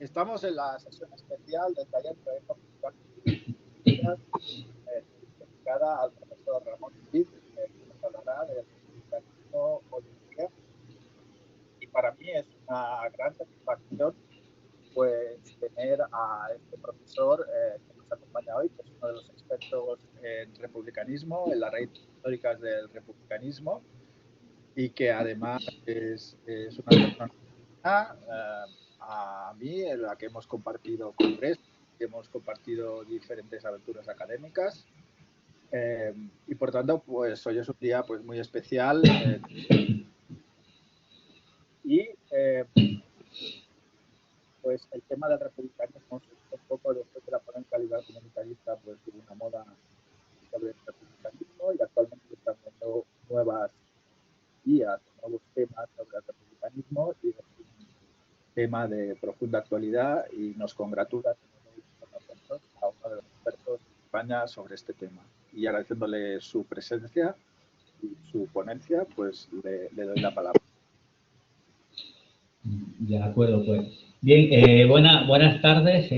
Estamos en la sesión especial del taller Proyecto Publicidad, dedicada al profesor Ramón Cid, que nos hablará del republicanismo hoy en día. Y para mí es una gran satisfacción pues tener a este profesor que nos acompaña hoy, que es uno de los expertos en republicanismo, en las raíces históricas del republicanismo, y que además es una persona a mí, en la que hemos compartido congresos, hemos compartido diferentes aventuras académicas, y por tanto, pues hoy es un día pues muy especial, y pues el tema del republicanismo un poco después de la ponencia liberal comunitarista, pues hubo una moda sobre el republicanismo y actualmente están viendo nuevas guías, nuevos temas sobre el republicanismo, y es un tema de profunda actualidad y nos congratula tener hoy con nosotros a uno de los expertos de España sobre este tema. Y agradeciéndole su presencia y su ponencia, pues le doy la palabra. De acuerdo, pues. Bien, buenas tardes.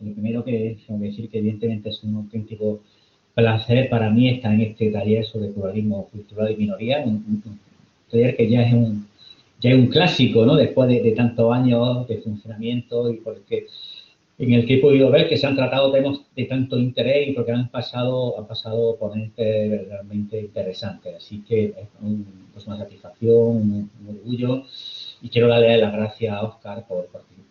Lo primero que tengo que decir que evidentemente es un auténtico placer para mí estar en este taller sobre pluralismo cultural y minoría, un taller que ya es un clásico, ¿no? Después de tantos años de funcionamiento y porque en el que he podido ver que se han tratado temas de tanto interés y porque han pasado ponentes realmente interesantes. Así que es una satisfacción, un orgullo, y quiero darle las gracias a Óscar por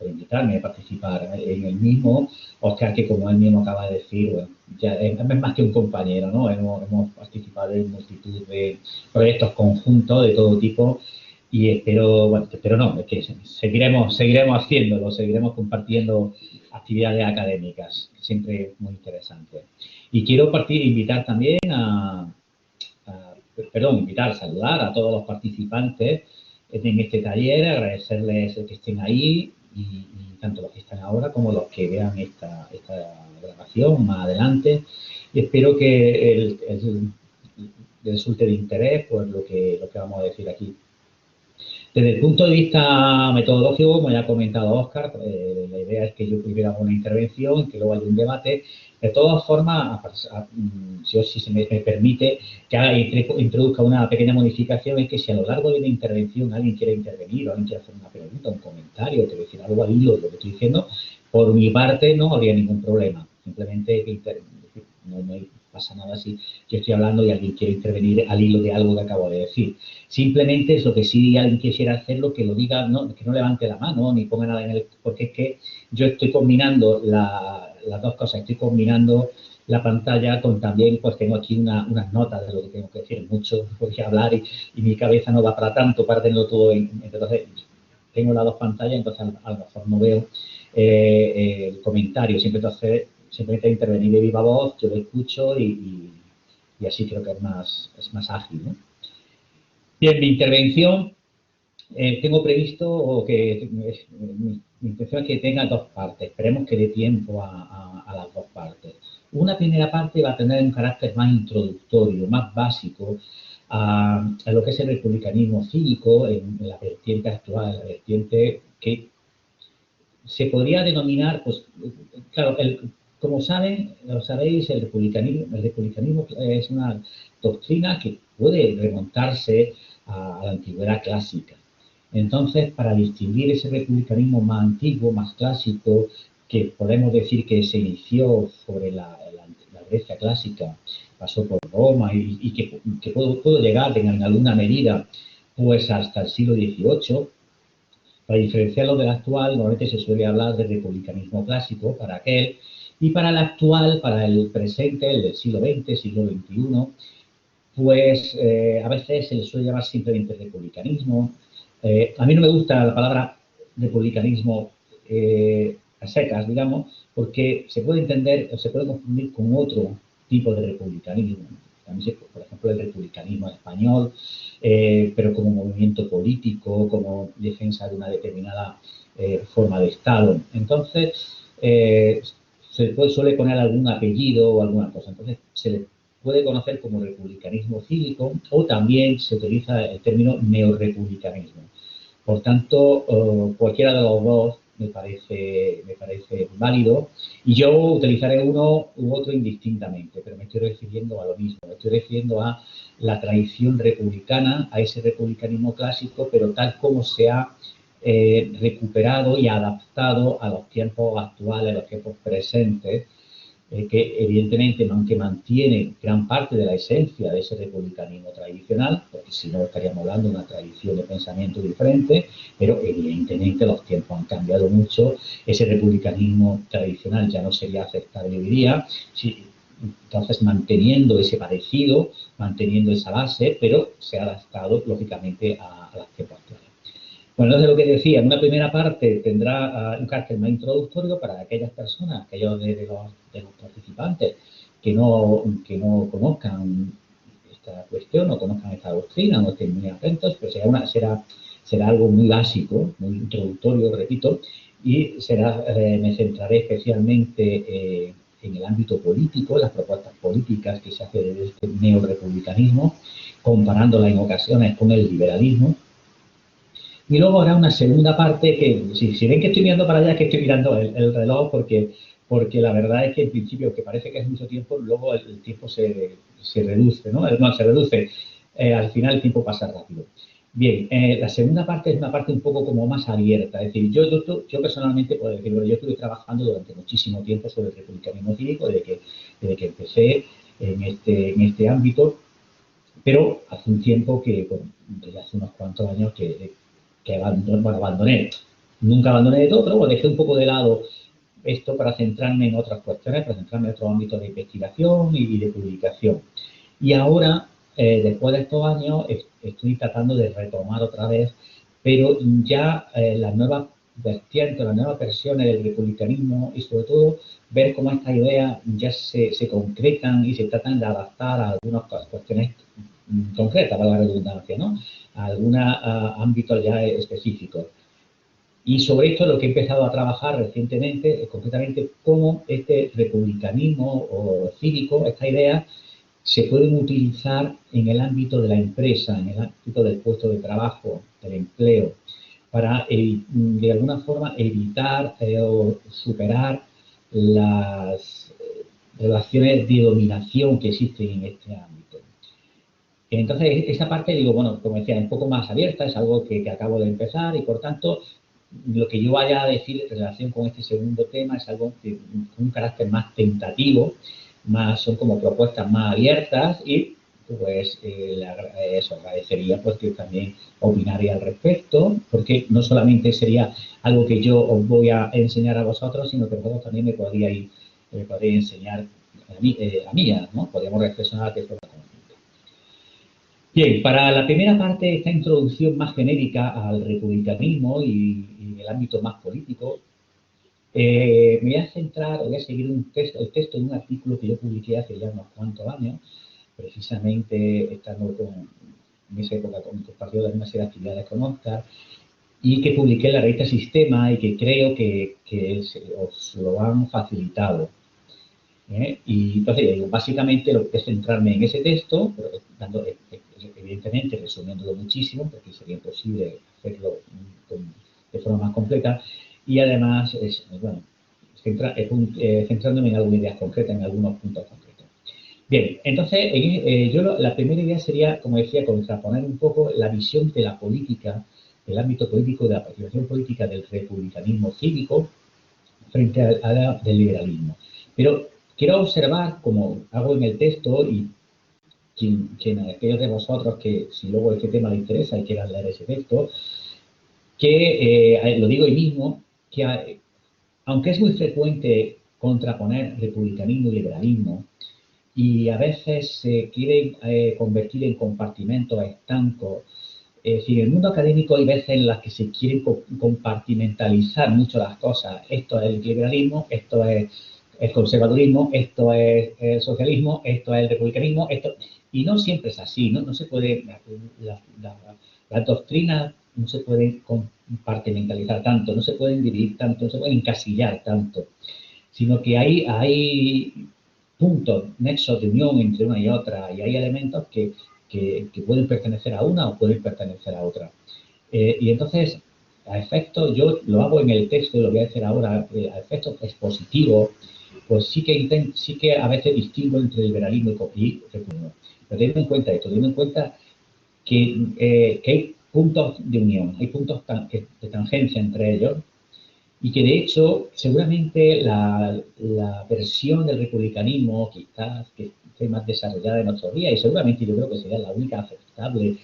invitarme a participar en el mismo. Óscar, que como él mismo acaba de decir, bueno, ya es más que un compañero, ¿no? Hemos participado en multitud de proyectos conjuntos de todo tipo. Y espero no, es que seguiremos haciéndolo, seguiremos compartiendo actividades académicas, siempre muy interesantes. Y quiero invitar también saludar a todos los participantes en este taller, agradecerles el que estén ahí y tanto los que están ahora como los que vean esta grabación más adelante. Y espero que resulte de interés pues lo que vamos a decir aquí. Desde el punto de vista metodológico, como ya ha comentado Óscar, la idea es que yo primero haga una intervención, que luego haya un debate. De todas formas, si se me permite, que introduzca una pequeña modificación, es que si a lo largo de una intervención alguien quiere intervenir o alguien quiere hacer una pregunta, un comentario, quiere decir algo al hilo de lo que estoy diciendo, por mi parte no habría ningún problema. Simplemente no pasa nada si yo estoy hablando y alguien quiere intervenir al hilo de algo que acabo de decir. Simplemente es lo que si alguien quisiera hacerlo, que lo diga, que no levante la mano ni ponga nada en el... Porque es que yo estoy combinando las dos cosas. Estoy combinando la pantalla con también, pues tengo aquí unas notas de lo que tengo que decir. Mucho voy a hablar y mi cabeza no va para tanto, para tenerlo todo. Entonces, tengo las dos pantallas, entonces a lo mejor no veo el comentario. Simplemente intervenir de viva voz, yo lo escucho y así creo que es más ágil, ¿no? Bien, mi intervención tengo previsto que mi intención es que tenga dos partes. Esperemos que dé tiempo a las dos partes. Una primera parte va a tener un carácter más introductorio, más básico a lo que es el republicanismo cívico en la vertiente actual, la vertiente que se podría denominar, pues, claro, como sabéis, el republicanismo es una doctrina que puede remontarse a la antigüedad clásica. Entonces, para distinguir ese republicanismo más antiguo, más clásico, que podemos decir que se inició sobre la Grecia clásica, pasó por Roma y que pudo llegar en alguna medida pues hasta el siglo XVIII, para diferenciarlo del actual, normalmente se suele hablar de republicanismo clásico para aquel, y para el actual, para el presente, el del siglo XX, siglo XXI, pues a veces se le suele llamar simplemente republicanismo. A mí no me gusta la palabra republicanismo a secas, digamos, porque se puede entender o se puede confundir con otro tipo de republicanismo. También, por ejemplo, el republicanismo español, pero como movimiento político, como defensa de una determinada forma de Estado. Entonces, suele poner algún apellido o alguna cosa. Entonces, se le puede conocer como republicanismo cívico o también se utiliza el término neorepublicanismo. Por tanto, cualquiera de los dos me parece válido, y yo utilizaré uno u otro indistintamente, pero me estoy refiriendo a lo mismo, me estoy refiriendo a la tradición republicana, a ese republicanismo clásico, pero tal como se ha recuperado y adaptado a los tiempos actuales, a los tiempos presentes, que evidentemente, aunque mantiene gran parte de la esencia de ese republicanismo tradicional, porque si no estaríamos hablando de una tradición de pensamiento diferente, pero evidentemente los tiempos han cambiado mucho, ese republicanismo tradicional ya no sería aceptable hoy día, entonces manteniendo ese parecido, manteniendo esa base, pero se ha adaptado lógicamente a los tiempos actuales. Bueno, entonces lo que decía, en una primera parte tendrá un carácter más introductorio para aquellas personas, aquellos de los participantes que no conozcan esta cuestión, no conozcan esta doctrina, no estén muy atentos, pues será algo muy básico, muy introductorio, repito, y me centraré especialmente en el ámbito político, las propuestas políticas que se hacen desde este neorepublicanismo, comparándola en ocasiones con el liberalismo. Y luego habrá una segunda parte que, si ven que estoy mirando para allá, es que estoy mirando el reloj porque la verdad es que en principio, que parece que es mucho tiempo, luego el tiempo se reduce, ¿no? No, se reduce. Al final el tiempo pasa rápido. Bien, la segunda parte es una parte un poco como más abierta. Es decir, yo personalmente puedo decir, bueno, yo estuve trabajando durante muchísimo tiempo sobre el republicanismo cívico desde que empecé en este ámbito, pero hace un tiempo que, bueno, desde hace unos cuantos años que abandoné. Nunca abandoné de todo, pero bueno, dejé un poco de lado esto para centrarme en otras cuestiones, para centrarme en otros ámbitos de investigación y de publicación. Y ahora, después de estos años, estoy tratando de retomar otra vez, pero ya las nuevas vertientes, las nuevas versiones del republicanismo y sobre todo ver cómo estas ideas ya se concretan y se tratan de adaptar a algunas cuestiones concretas, para la redundancia, ¿no? A algunos ámbitos ya específicos. Y sobre esto lo que he empezado a trabajar recientemente es concretamente cómo este republicanismo o cívico, estas ideas, se pueden utilizar en el ámbito de la empresa, en el ámbito del puesto de trabajo, del empleo, para de alguna forma evitar o superar las relaciones de dominación que existen en este ámbito. Entonces, esa parte, digo, bueno, como decía, es un poco más abierta, es algo que acabo de empezar y, por tanto, lo que yo vaya a decir en relación con este segundo tema es algo con un carácter más tentativo, son como propuestas más abiertas y, pues, eso agradecería pues que también opinaría al respecto, porque no solamente sería algo que yo os voy a enseñar a vosotros, sino que vosotros también me podríais enseñar a mí, ¿no? Podríamos reflexionar de forma conjunta. Bien, para la primera parte, esta introducción más genérica al republicanismo y el ámbito más político, me voy a centrar, voy a seguir el texto de un artículo que yo publiqué hace ya unos cuantos años, precisamente estando en esa época compartido una serie de actividades con Oscar, y que publiqué en la revista Sistema y que creo que os lo han facilitado. Y entonces, básicamente lo que es centrarme en ese texto, pero evidentemente resumiéndolo muchísimo, porque sería imposible hacerlo de forma más completa, y además, centrándome en algunas ideas concretas, en algunos puntos concretos. Bien, entonces, la primera idea sería, como decía, contraponer un poco la visión de la política, del ámbito político, de la participación política del republicanismo cívico frente a la del liberalismo. Pero quiero observar, como hago en el texto, y aquellos de vosotros que si luego este tema les interesa y quieran leer ese texto, que lo digo hoy mismo, que aunque es muy frecuente contraponer republicanismo y liberalismo, y a veces se quiere convertir en compartimentos estancos, es decir, en el mundo académico hay veces en las que se quieren compartimentalizar mucho las cosas. Esto es el liberalismo, esto es el conservadurismo, esto es el socialismo, esto es el republicanismo, y no siempre es así, no se puede, las doctrinas no se pueden compartimentalizar tanto, no se pueden dividir tanto, no se pueden encasillar tanto, sino que hay puntos, nexos de unión entre una y otra, y hay elementos que pueden pertenecer a una o pueden pertenecer a otra. Y entonces, a efectos, yo lo hago en el texto y lo voy a hacer ahora, a efectos expositivos, pues sí que a veces distingo entre liberalismo y republicanismo. Pero teniendo en cuenta esto, teniendo en cuenta que hay puntos de unión, hay puntos de tangencia entre ellos, y que de hecho seguramente la versión del republicanismo quizás que esté más desarrollada en nuestros días, y seguramente yo creo que sería la única aceptable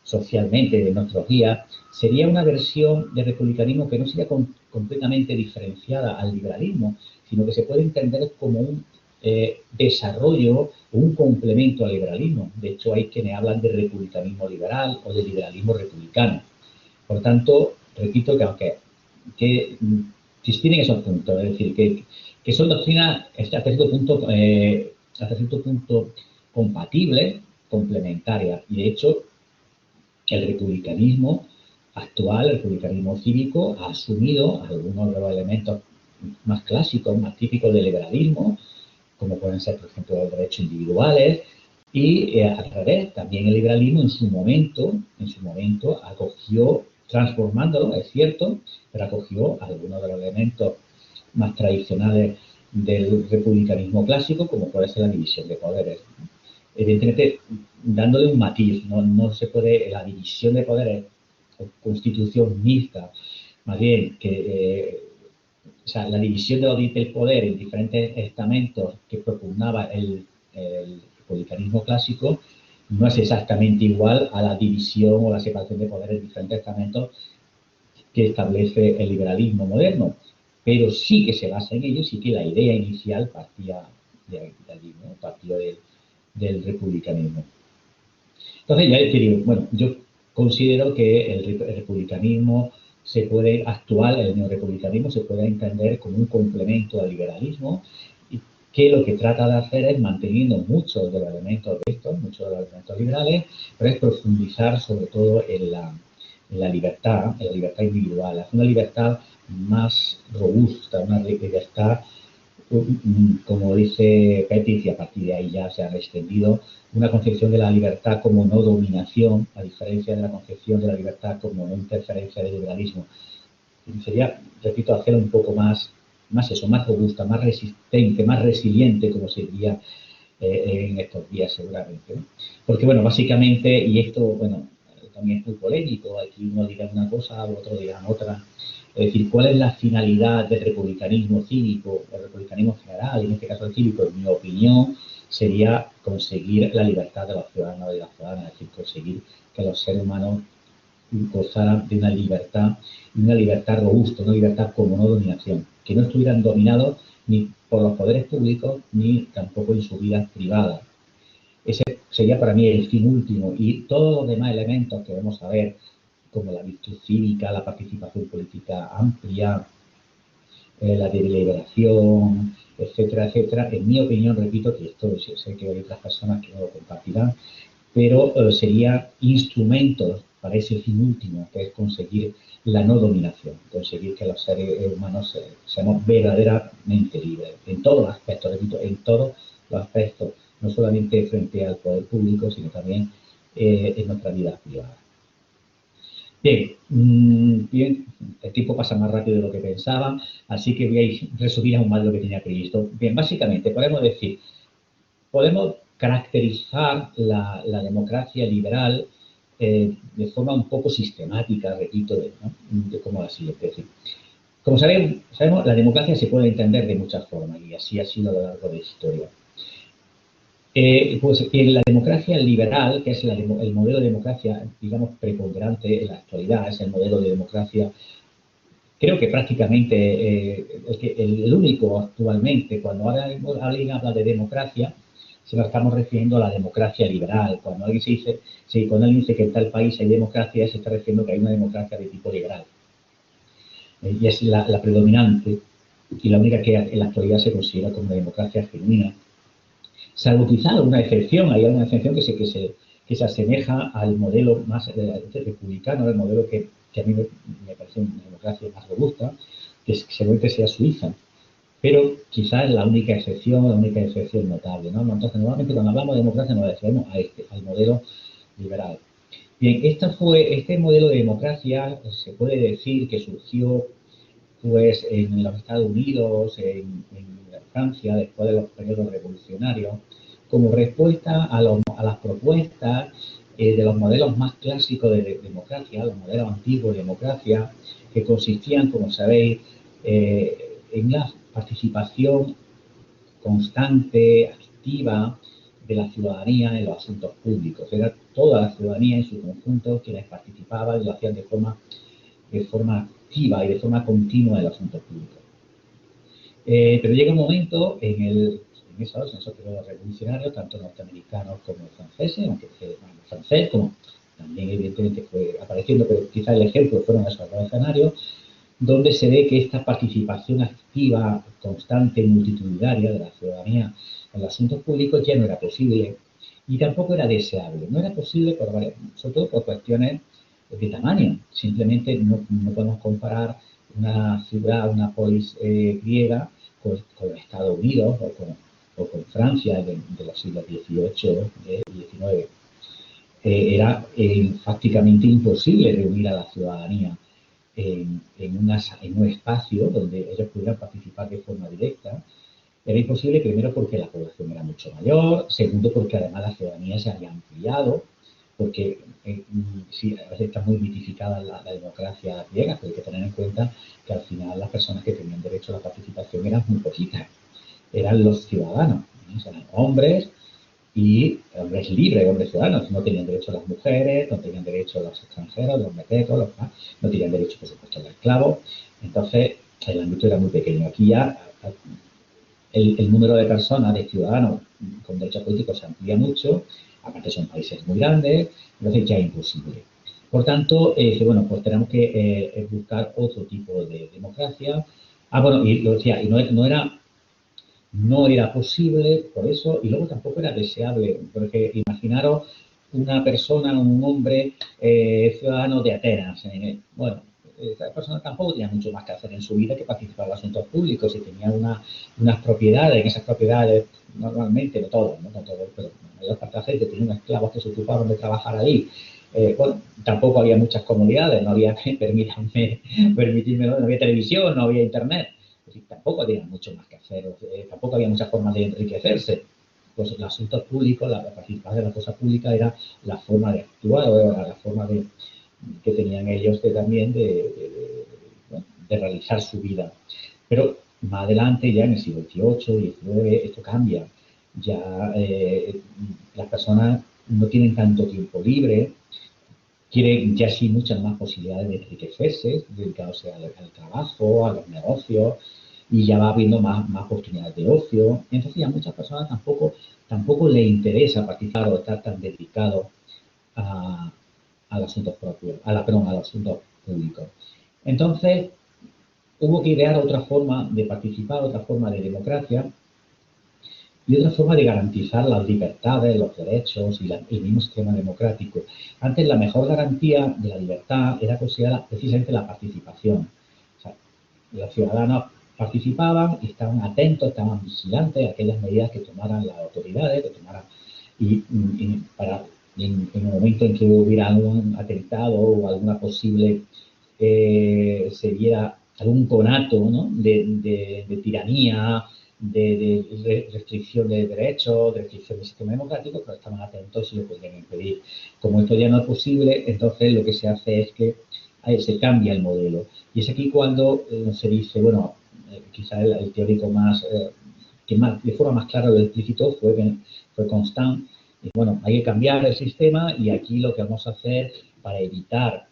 socialmente de nuestros días, sería una versión del republicanismo que no sería completamente diferenciada al liberalismo, sino que se puede entender como un desarrollo o un complemento al liberalismo. De hecho, hay quienes hablan de republicanismo liberal o de liberalismo republicano. Por tanto, repito que aunque tienen esos puntos, es decir, que son doctrinas hasta cierto punto compatibles, complementarias. Y de hecho, el republicanismo actual, el republicanismo cívico, ha asumido algunos de los elementos más clásicos, más típicos del liberalismo, como pueden ser, por ejemplo, los derechos individuales, y al revés, también el liberalismo en su momento acogió, transformándolo, es cierto, pero acogió algunos de los elementos más tradicionales del republicanismo clásico, como puede ser la división de poderes. Evidentemente, dándole un matiz, no se puede, la división de poderes o constitución mixta, más bien que o sea, la división del poder en diferentes estamentos que propugnaba el republicanismo clásico no es exactamente igual a la división o la separación de poderes en diferentes estamentos que establece el liberalismo moderno, pero sí que se basa en ello, sí que la idea inicial partía de allí, ¿no? Partió del republicanismo. Entonces, ya te digo, bueno, yo considero que el republicanismo el neorepublicanismo se puede entender como un complemento al liberalismo y que lo que trata de hacer es manteniendo muchos de los elementos de estos, muchos de los elementos liberales, pero es profundizar sobre todo en la libertad individual, una libertad más robusta, una libertad, como dice Pettis, y a partir de ahí ya se ha extendido, una concepción de la libertad como no dominación, a diferencia de la concepción de la libertad como no interferencia del liberalismo. Sería, repito, hacerlo un poco más robusta, más resistente, más resiliente, como se diría en estos días seguramente, ¿no? Porque, bueno, básicamente, y esto, bueno, también es muy polémico, aquí uno dirá una cosa, otro dirá otra. Es decir, ¿cuál es la finalidad del republicanismo cívico, o el republicanismo general, y en este caso el cívico? En mi opinión, sería conseguir la libertad de los ciudadanos y de las ciudadanas, es decir, conseguir que los seres humanos gozaran de una libertad robusta, una libertad como no dominación, que no estuvieran dominados ni por los poderes públicos ni tampoco en sus vidas privadas. Ese sería para mí el fin último, y todos los demás elementos que vamos a ver, como la virtud cívica, la participación política amplia, la deliberación, etcétera, etcétera. En mi opinión, repito, que esto sé que hay otras personas que no lo compartirán, pero serían instrumentos para ese fin último, que es conseguir la no dominación, conseguir que los seres humanos seamos verdaderamente libres, en todos los aspectos, repito, en todos los aspectos, no solamente frente al poder público, sino también en nuestra vida privada. Bien, el tiempo pasa más rápido de lo que pensaba, así que voy a resumir aún más lo que tenía previsto. Bien, básicamente podemos caracterizar la democracia liberal de forma un poco sistemática, repito, como la siguiente. Es decir, como sabemos, la democracia se puede entender de muchas formas y así ha sido a lo largo de la historia. Pues en la democracia liberal, que es el modelo de democracia, digamos, preponderante en la actualidad, es el modelo de democracia, creo que prácticamente el único actualmente. Cuando alguien habla de democracia, se nos estamos refiriendo a la democracia liberal. Cuando alguien dice que en tal país hay democracia, se está refiriendo que hay una democracia de tipo liberal. Y es la predominante y la única que en la actualidad se considera como una democracia genuina. Salvo quizá alguna excepción, hay alguna excepción que se asemeja al modelo más republicano, al modelo que a mí me parece una democracia más robusta, que seguramente sea Suiza. Pero quizá es la única excepción notable, ¿no? Entonces, normalmente cuando hablamos de democracia nos referimos al modelo liberal. Bien, este modelo de democracia se puede decir que surgió pues en los Estados Unidos, en Francia, después de los periodos revolucionarios, como respuesta a las propuestas de los modelos más clásicos de democracia, los modelos antiguos de democracia, que consistían, como sabéis, en la participación constante, activa de la ciudadanía en los asuntos públicos. Era toda la ciudadanía en su conjunto quienes participaban y lo hacían de forma activa y de forma continua en el asunto público. Pero llega un momento en esos periodos revolucionarios, tanto norteamericanos como franceses, aunque francés, como también evidentemente fue apareciendo, pero quizá el ejemplo fueron esos dos escenarios, donde se ve que esta participación activa, constante y multitudinaria de la ciudadanía en los asuntos públicos ya no era posible y tampoco era deseable. No era posible, sobre todo por cuestiones de tamaño. Simplemente no podemos comparar una ciudad, una polis griega con Estados Unidos o con Francia de los siglos XVIII y XIX. Era prácticamente imposible reunir a la ciudadanía en un espacio donde ellos pudieran participar de forma directa. Era imposible, primero, porque la población era mucho mayor, segundo, porque además la ciudadanía se había ampliado, porque sí, a veces está muy mitificada la democracia griega, pero hay que tener en cuenta que al final las personas que tenían derecho a la participación eran muy poquitas, eran los ciudadanos, ¿no? Eran hombres y hombres libres, hombres ciudadanos. No tenían derecho a las mujeres, no tenían derecho a los extranjeros, los meteros, no tenían derecho, por supuesto, a los esclavos. Entonces, el ámbito era muy pequeño. Aquí ya el número de personas, de ciudadanos con derechos políticos se amplía mucho, aparte son países muy grandes, entonces ya es imposible. Por tanto, bueno, pues tenemos que buscar otro tipo de democracia. Bueno, y lo decía, y no era posible por eso, y luego tampoco era deseable, porque imaginaros una persona, un hombre ciudadano de Atenas. Bueno, esa persona tampoco tenía mucho más que hacer en su vida que participar en los asuntos públicos y tenía unas propiedades, en esas propiedades normalmente, no todos, pero la mayor parte de la gente tenía unos esclavos que se ocupaban de trabajar ahí. Bueno, tampoco había muchas comodidades, no había, permitirme, no había televisión, no había internet. Tampoco tenían mucho más que hacer, tampoco había muchas formas de enriquecerse. Pues los asuntos públicos, la participación de la cosa pública era la forma de actuar, o era la forma que tenían ellos también de realizar su vida. Pero más adelante, ya en el siglo XVIII, XIX, esto cambia. Ya las personas no tienen tanto tiempo libre, quieren ya sí muchas más posibilidades de enriquecerse, dedicarse al trabajo, a los negocios, y ya va habiendo más oportunidades de ocio. Entonces, a muchas personas tampoco les interesa participar o estar tan dedicados al asunto propio, al asunto público. Entonces, hubo que idear otra forma de participar, otra forma de democracia y otra forma de garantizar las libertades, los derechos y el mismo sistema democrático. Antes, la mejor garantía de la libertad era considerada precisamente la participación. O sea, los ciudadanos participaban y estaban atentos, estaban vigilantes a aquellas medidas que tomaran las autoridades, en el momento en que hubiera algún atentado o alguna posible, se viera algún conato, ¿no?, de tiranía, de restricción de derechos, de restricción del sistema democrático, pero estaban atentos y lo podían impedir. Como esto ya no es posible, entonces lo que se hace es que se cambia el modelo. Y es aquí cuando se dice, bueno, quizá el teórico que de forma más clara lo explicitó fue Constant. Y bueno, hay que cambiar el sistema y aquí lo que vamos a hacer para evitar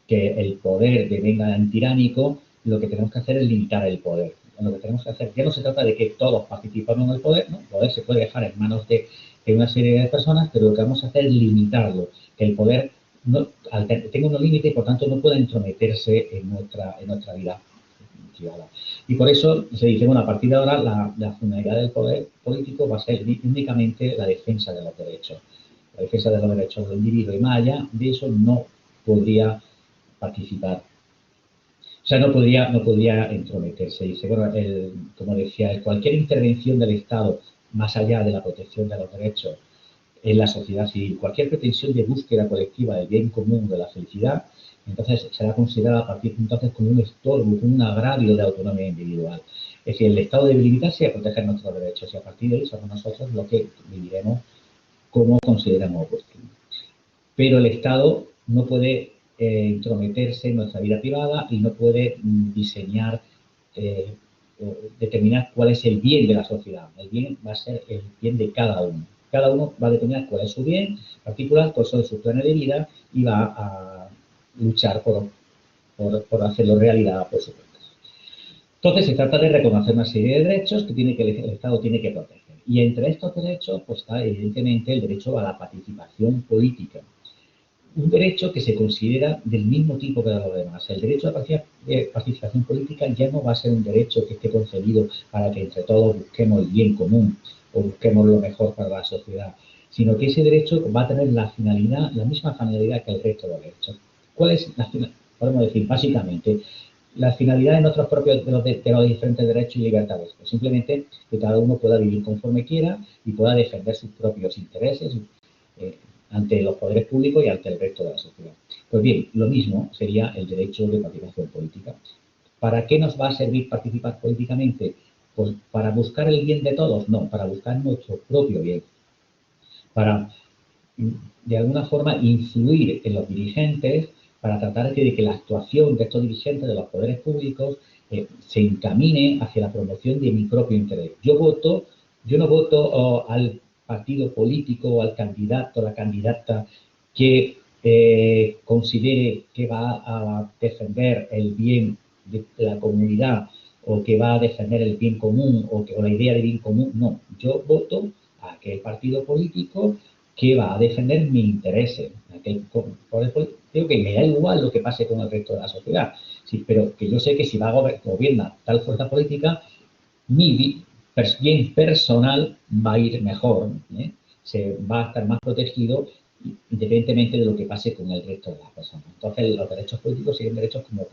que el poder devenga tiránico, lo que tenemos que hacer es limitar el poder. Lo que tenemos que hacer, ya no se trata de que todos participemos en el poder, ¿no? El poder se puede dejar en manos de una serie de personas, pero lo que vamos a hacer es limitarlo, que el poder tenga unos límites y por tanto no pueda entrometerse en nuestra vida privada. Y por eso se dice, bueno, a partir de ahora la finalidad del poder político va a ser únicamente la defensa de los derechos. La defensa de los derechos del individuo, y más allá de eso no podría participar. O sea, no podría entrometerse. Dice, bueno, como decía, cualquier intervención del Estado más allá de la protección de los derechos en la sociedad civil. Cualquier pretensión de búsqueda colectiva del bien común, de la felicidad, entonces será considerada a partir de entonces como un estorbo, como un agravio de autonomía individual. Es decir, el Estado debe limitarse a proteger nuestros derechos y a partir de ahí somos nosotros los que viviremos como consideramos oportuno. Pero el Estado no puede intrometerse en nuestra vida privada y no puede diseñar, determinar cuál es el bien de la sociedad. El bien va a ser el bien de cada uno. Cada uno va a determinar cuál es su bien particular, cuáles son sus planes de vida y va a luchar por hacerlo realidad, por supuesto. Entonces, se trata de reconocer una serie de derechos que el Estado tiene que proteger. Y entre estos derechos, pues está evidentemente el derecho a la participación política. Un derecho que se considera del mismo tipo que los demás. El derecho a la participación política ya no va a ser un derecho que esté concebido para que entre todos busquemos el bien común o busquemos lo mejor para la sociedad, sino que ese derecho va a tener la misma finalidad que el resto de los derechos. ¿Cuál es la finalidad? Podemos decir, básicamente, la finalidad de nuestros propios, de los diferentes derechos y libertades. Pues simplemente que cada uno pueda vivir conforme quiera y pueda defender sus propios intereses ante los poderes públicos y ante el resto de la sociedad. Pues bien, lo mismo sería el derecho de participación política. ¿Para qué nos va a servir participar políticamente? Pues para buscar el bien de todos, no, para buscar nuestro propio bien. Para, de alguna forma, influir en los dirigentes para tratar de que la actuación de estos dirigentes de los poderes públicos se encamine hacia la promoción de mi propio interés. Yo no voto al partido político o al candidato o la candidata que considere que va a defender el bien de la comunidad o que va a defender el bien común o la idea de bien común. No, yo voto a aquel partido político que va a defender mis intereses. Digo que me da igual lo que pase con el resto de la sociedad, sí, pero que yo sé que si va a gobernar tal fuerza política, mi bien personal va a ir mejor, se va a estar más protegido independientemente de lo que pase con el resto de las personas. Entonces, los derechos políticos siguen derechos como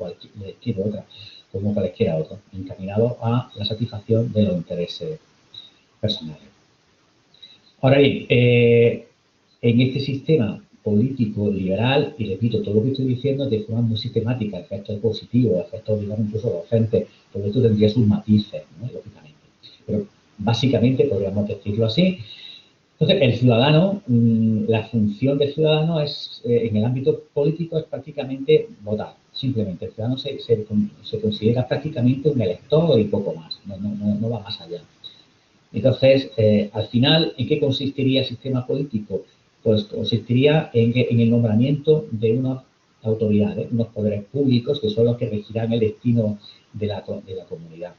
cualquiera otro, encaminados a la satisfacción de los intereses personales. Ahora bien, en este sistema político liberal, y repito, todo lo que estoy diciendo de forma muy sistemática, efectos positivos, efectos, digamos, incluso docentes, todo esto tendría sus matices, ¿no? Lógicamente. Pero básicamente podríamos decirlo así. Entonces, el ciudadano, la función del ciudadano es, en el ámbito político es prácticamente votar. Simplemente, el ciudadano se considera prácticamente un elector y poco más, no va más allá. Entonces, al final, ¿en qué consistiría el sistema político? Pues consistiría en el nombramiento de unas autoridades, unos poderes públicos que son los que regirán el destino de la comunidad.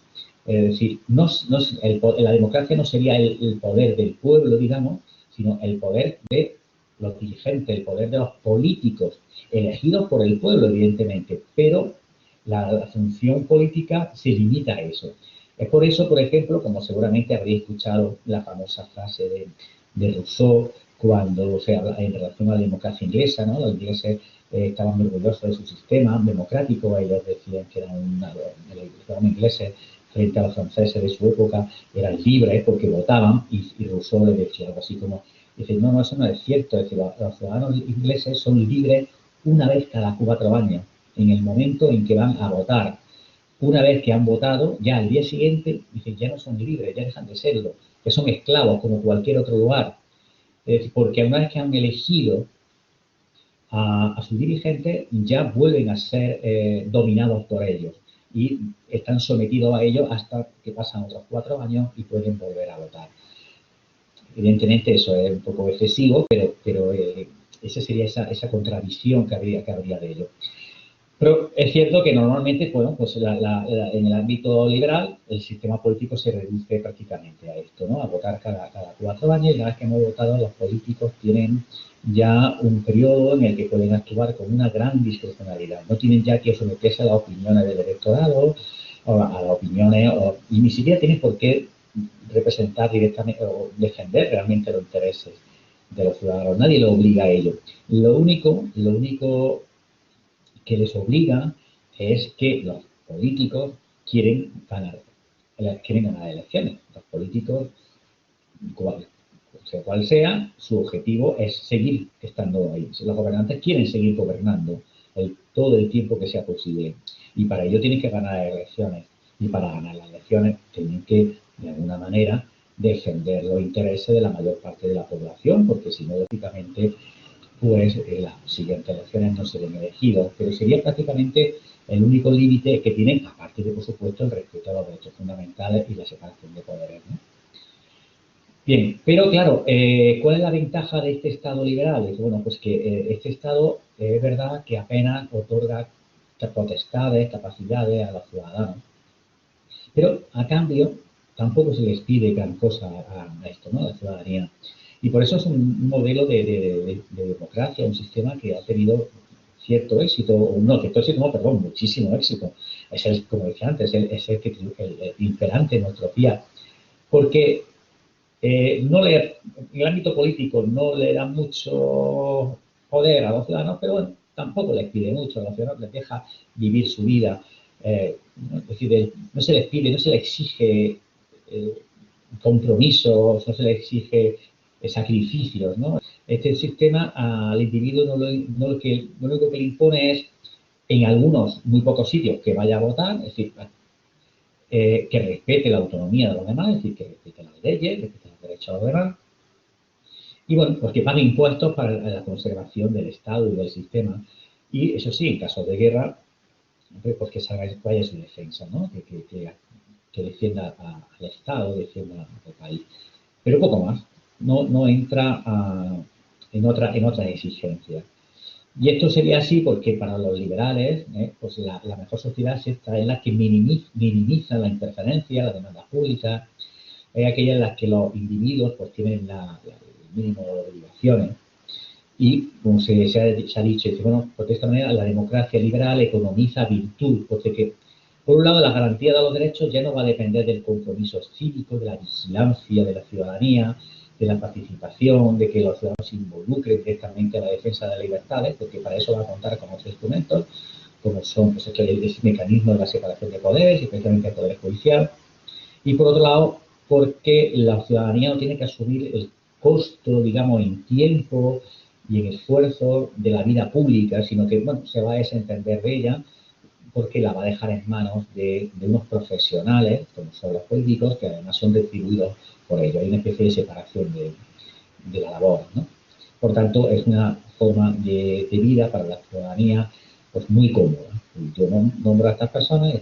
Es decir, la democracia no sería el poder del pueblo, digamos, sino el poder de los dirigentes, el poder de los políticos, elegidos por el pueblo, evidentemente, pero la función política se limita a eso. Es por eso, por ejemplo, como seguramente habréis escuchado la famosa frase de Rousseau cuando se habla en relación a la democracia inglesa, ¿no? Los ingleses estaban orgullosos de su sistema democrático, ellos decían que los ingleses frente a los franceses de su época eran libres porque votaban y Rousseau les decía algo así como, dice, no, eso no es cierto, es decir, los ciudadanos ingleses son libres una vez cada 4 años, en el momento en que van a votar. Una vez que han votado, ya al día siguiente, dicen, ya no son libres, ya dejan de serlo, que son esclavos como cualquier otro lugar. Es decir, porque una vez que han elegido a sus dirigentes, ya vuelven a ser dominados por ellos y están sometidos a ellos hasta que pasan otros 4 años y pueden volver a votar. Evidentemente eso es un poco excesivo, pero esa sería esa contradicción que habría de ello. Pero es cierto que normalmente, bueno, pues en el ámbito liberal, el sistema político se reduce prácticamente a esto, ¿no? A votar cada 4 años y una vez que hemos votado, los políticos tienen ya un periodo en el que pueden actuar con una gran discrecionalidad. No tienen ya que someterse a las opiniones del electorado, o a las opiniones, y ni siquiera tienen por qué representar directamente o defender realmente los intereses de los ciudadanos. Nadie lo obliga a ello. Lo único que les obliga es que los políticos quieren ganar elecciones. Los políticos, sea cual sea, su objetivo es seguir estando ahí. Si los gobernantes quieren seguir gobernando todo el tiempo que sea posible. Y para ello tienen que ganar elecciones. Y para ganar las elecciones tienen que, de alguna manera, defender los intereses de la mayor parte de la población, porque si no, lógicamente, pues las siguientes elecciones no serían elegidos. Pero sería prácticamente el único límite que tienen, aparte de, por supuesto, el respeto a los derechos fundamentales y la separación de poderes, ¿no? Bien, pero claro, ¿cuál es la ventaja de este Estado liberal? Bueno, pues que este Estado es verdad que apenas otorga potestades, capacidades a los ciudadanos, pero a cambio tampoco se les pide gran cosa a esto, ¿no? A la ciudadanía. Y por eso es un modelo de democracia, un sistema que ha tenido cierto éxito, o no, cierto éxito, no, perdón, muchísimo éxito. Es el, como decía antes, es el imperante en nuestros días. Porque en el ámbito político no le da mucho poder a los ciudadanos, pero bueno, tampoco les pide mucho a los ciudadanos, les deja vivir su vida. Es decir, no se les pide, no se les exige compromisos, no se les exige sacrificios, ¿no? Este sistema al individuo no lo único que le impone es, en algunos, muy pocos sitios, que vaya a votar, es decir, que respete la autonomía de los demás, es decir, que respete las leyes, que respete los derechos de los demás. Y bueno, pues que pague impuestos para la conservación del Estado y del sistema. Y eso sí, en caso de guerra, pues que vaya su defensa, ¿no? Que defienda al Estado, defienda al país. Pero poco más. No entra en otras exigencias. Y esto sería así porque para los liberales, pues la mejor sociedad es esta, es la que minimiza la interferencia, la demanda pública, es aquella en la que los individuos pues tienen el mínimo de obligaciones. Y como se ha dicho, bueno, pues de esta manera la democracia liberal economiza virtud, porque por un lado la garantía de los derechos ya no va a depender del compromiso cívico, de la vigilancia de la ciudadanía, de la participación, de que los ciudadanos se involucren directamente en la defensa de las libertades, porque para eso va a contar con otros instrumentos, como son pues, el mecanismo de la separación de poderes, especialmente el poder judicial. Y por otro lado, porque la ciudadanía no tiene que asumir el costo, digamos, en tiempo y en esfuerzo de la vida pública, sino que, bueno, se va a desentender de ella porque la va a dejar en manos de unos profesionales, como son los políticos, que además son retribuidos por ello. Hay una especie de separación de la labor, ¿no? Por tanto, es una forma de vida para la ciudadanía pues muy cómoda. Yo nombro a estas personas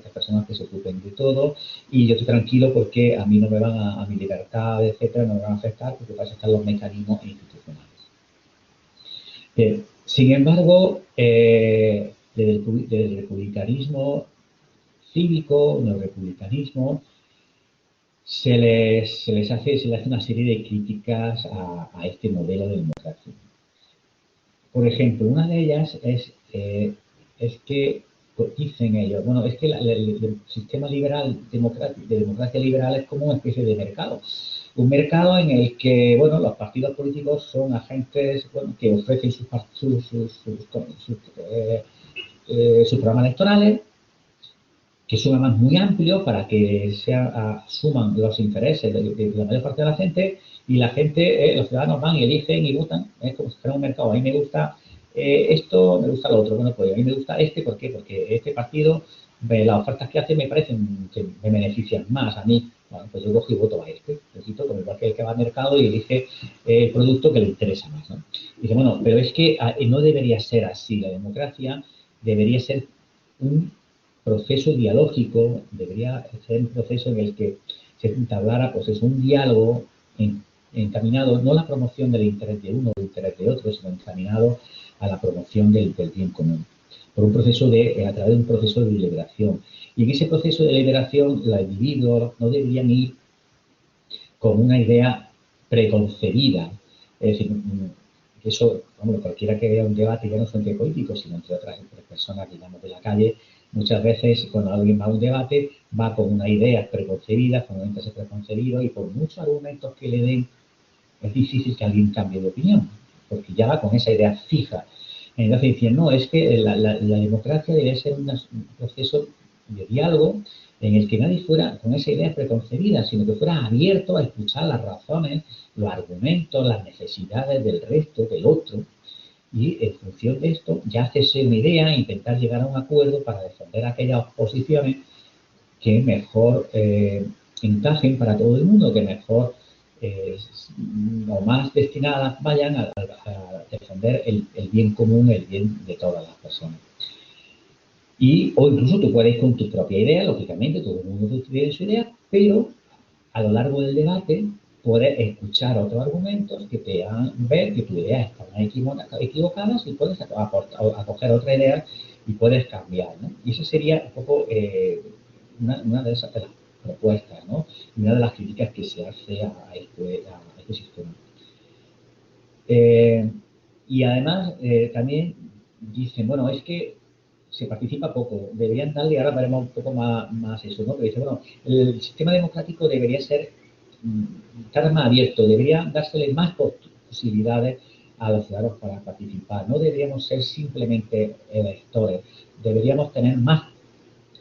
que se ocupen de todo, y yo estoy tranquilo porque a mí no me van a mi libertad, etcétera, no me van a afectar porque para eso están los mecanismos institucionales. Sin embargo, del republicanismo cívico, del republicanismo, se les hace una serie de críticas a este modelo de democracia. Por ejemplo, una de ellas es que dicen ellos, bueno, es que el sistema liberal de democracia liberal es como una especie de mercado. Un mercado en el que, bueno, los partidos políticos son agentes, bueno, que ofrecen sus programas electorales, que son además muy amplios para que asuman los intereses de la mayor parte de la gente, y la gente, los ciudadanos van y eligen y votan. Es como si fuera un mercado. A mí me gusta esto, me gusta lo otro. Bueno, pues a mí me gusta este, ¿por qué? Porque este partido, las ofertas que hace me parecen que me benefician más a mí. Bueno, pues yo cojo y voto a este. Necesito, como igual que el que va al mercado y elige el producto que le interesa más, ¿no? Y dice, bueno, pero es que no debería ser así. La democracia debería ser un proceso dialógico, debería ser un proceso en el que se entablara pues, es un diálogo encaminado no a la promoción del interés de uno o del interés de otro, sino encaminado a la promoción del bien común, por un proceso a través de un proceso de deliberación. Y en ese proceso de deliberación, los individuos no deberían ir con una idea preconcebida. Es decir, eso, bueno, cualquiera que vea un debate ya no solo entre políticos, sino entre otras personas, digamos, de la calle, muchas veces cuando alguien va a un debate va con una idea preconcebida, con un interés preconcebido, y por muchos argumentos que le den, es difícil que alguien cambie de opinión, porque ya va con esa idea fija. Entonces dicen, no, es que la democracia debe ser un proceso de diálogo en el que nadie fuera con esa idea preconcebida, sino que fuera abierto a escuchar las razones, los argumentos, las necesidades del resto, del otro, y en función de esto ya hacerse una idea e intentar llegar a un acuerdo para defender aquellas posiciones que mejor encajen para todo el mundo, que mejor o más destinadas vayan a defender el bien común, el bien de todas las personas. O incluso tú puedes ir con tu propia idea, lógicamente, todo el mundo tiene su idea, pero a lo largo del debate puedes escuchar otros argumentos que te hagan ver que tu idea está equivocadas y puedes acoger otra idea y puedes cambiar, ¿no? Y eso sería un poco una de las propuestas, ¿no? Y una de las críticas que se hace a este sistema. Y además también dicen, bueno, es que se participa poco, deberían darle, ahora veremos un poco más eso, ¿no? Pero dice, bueno, el sistema democrático debería ser cada vez más abierto, debería dársele más posibilidades a los ciudadanos para participar, no deberíamos ser simplemente electores, deberíamos tener más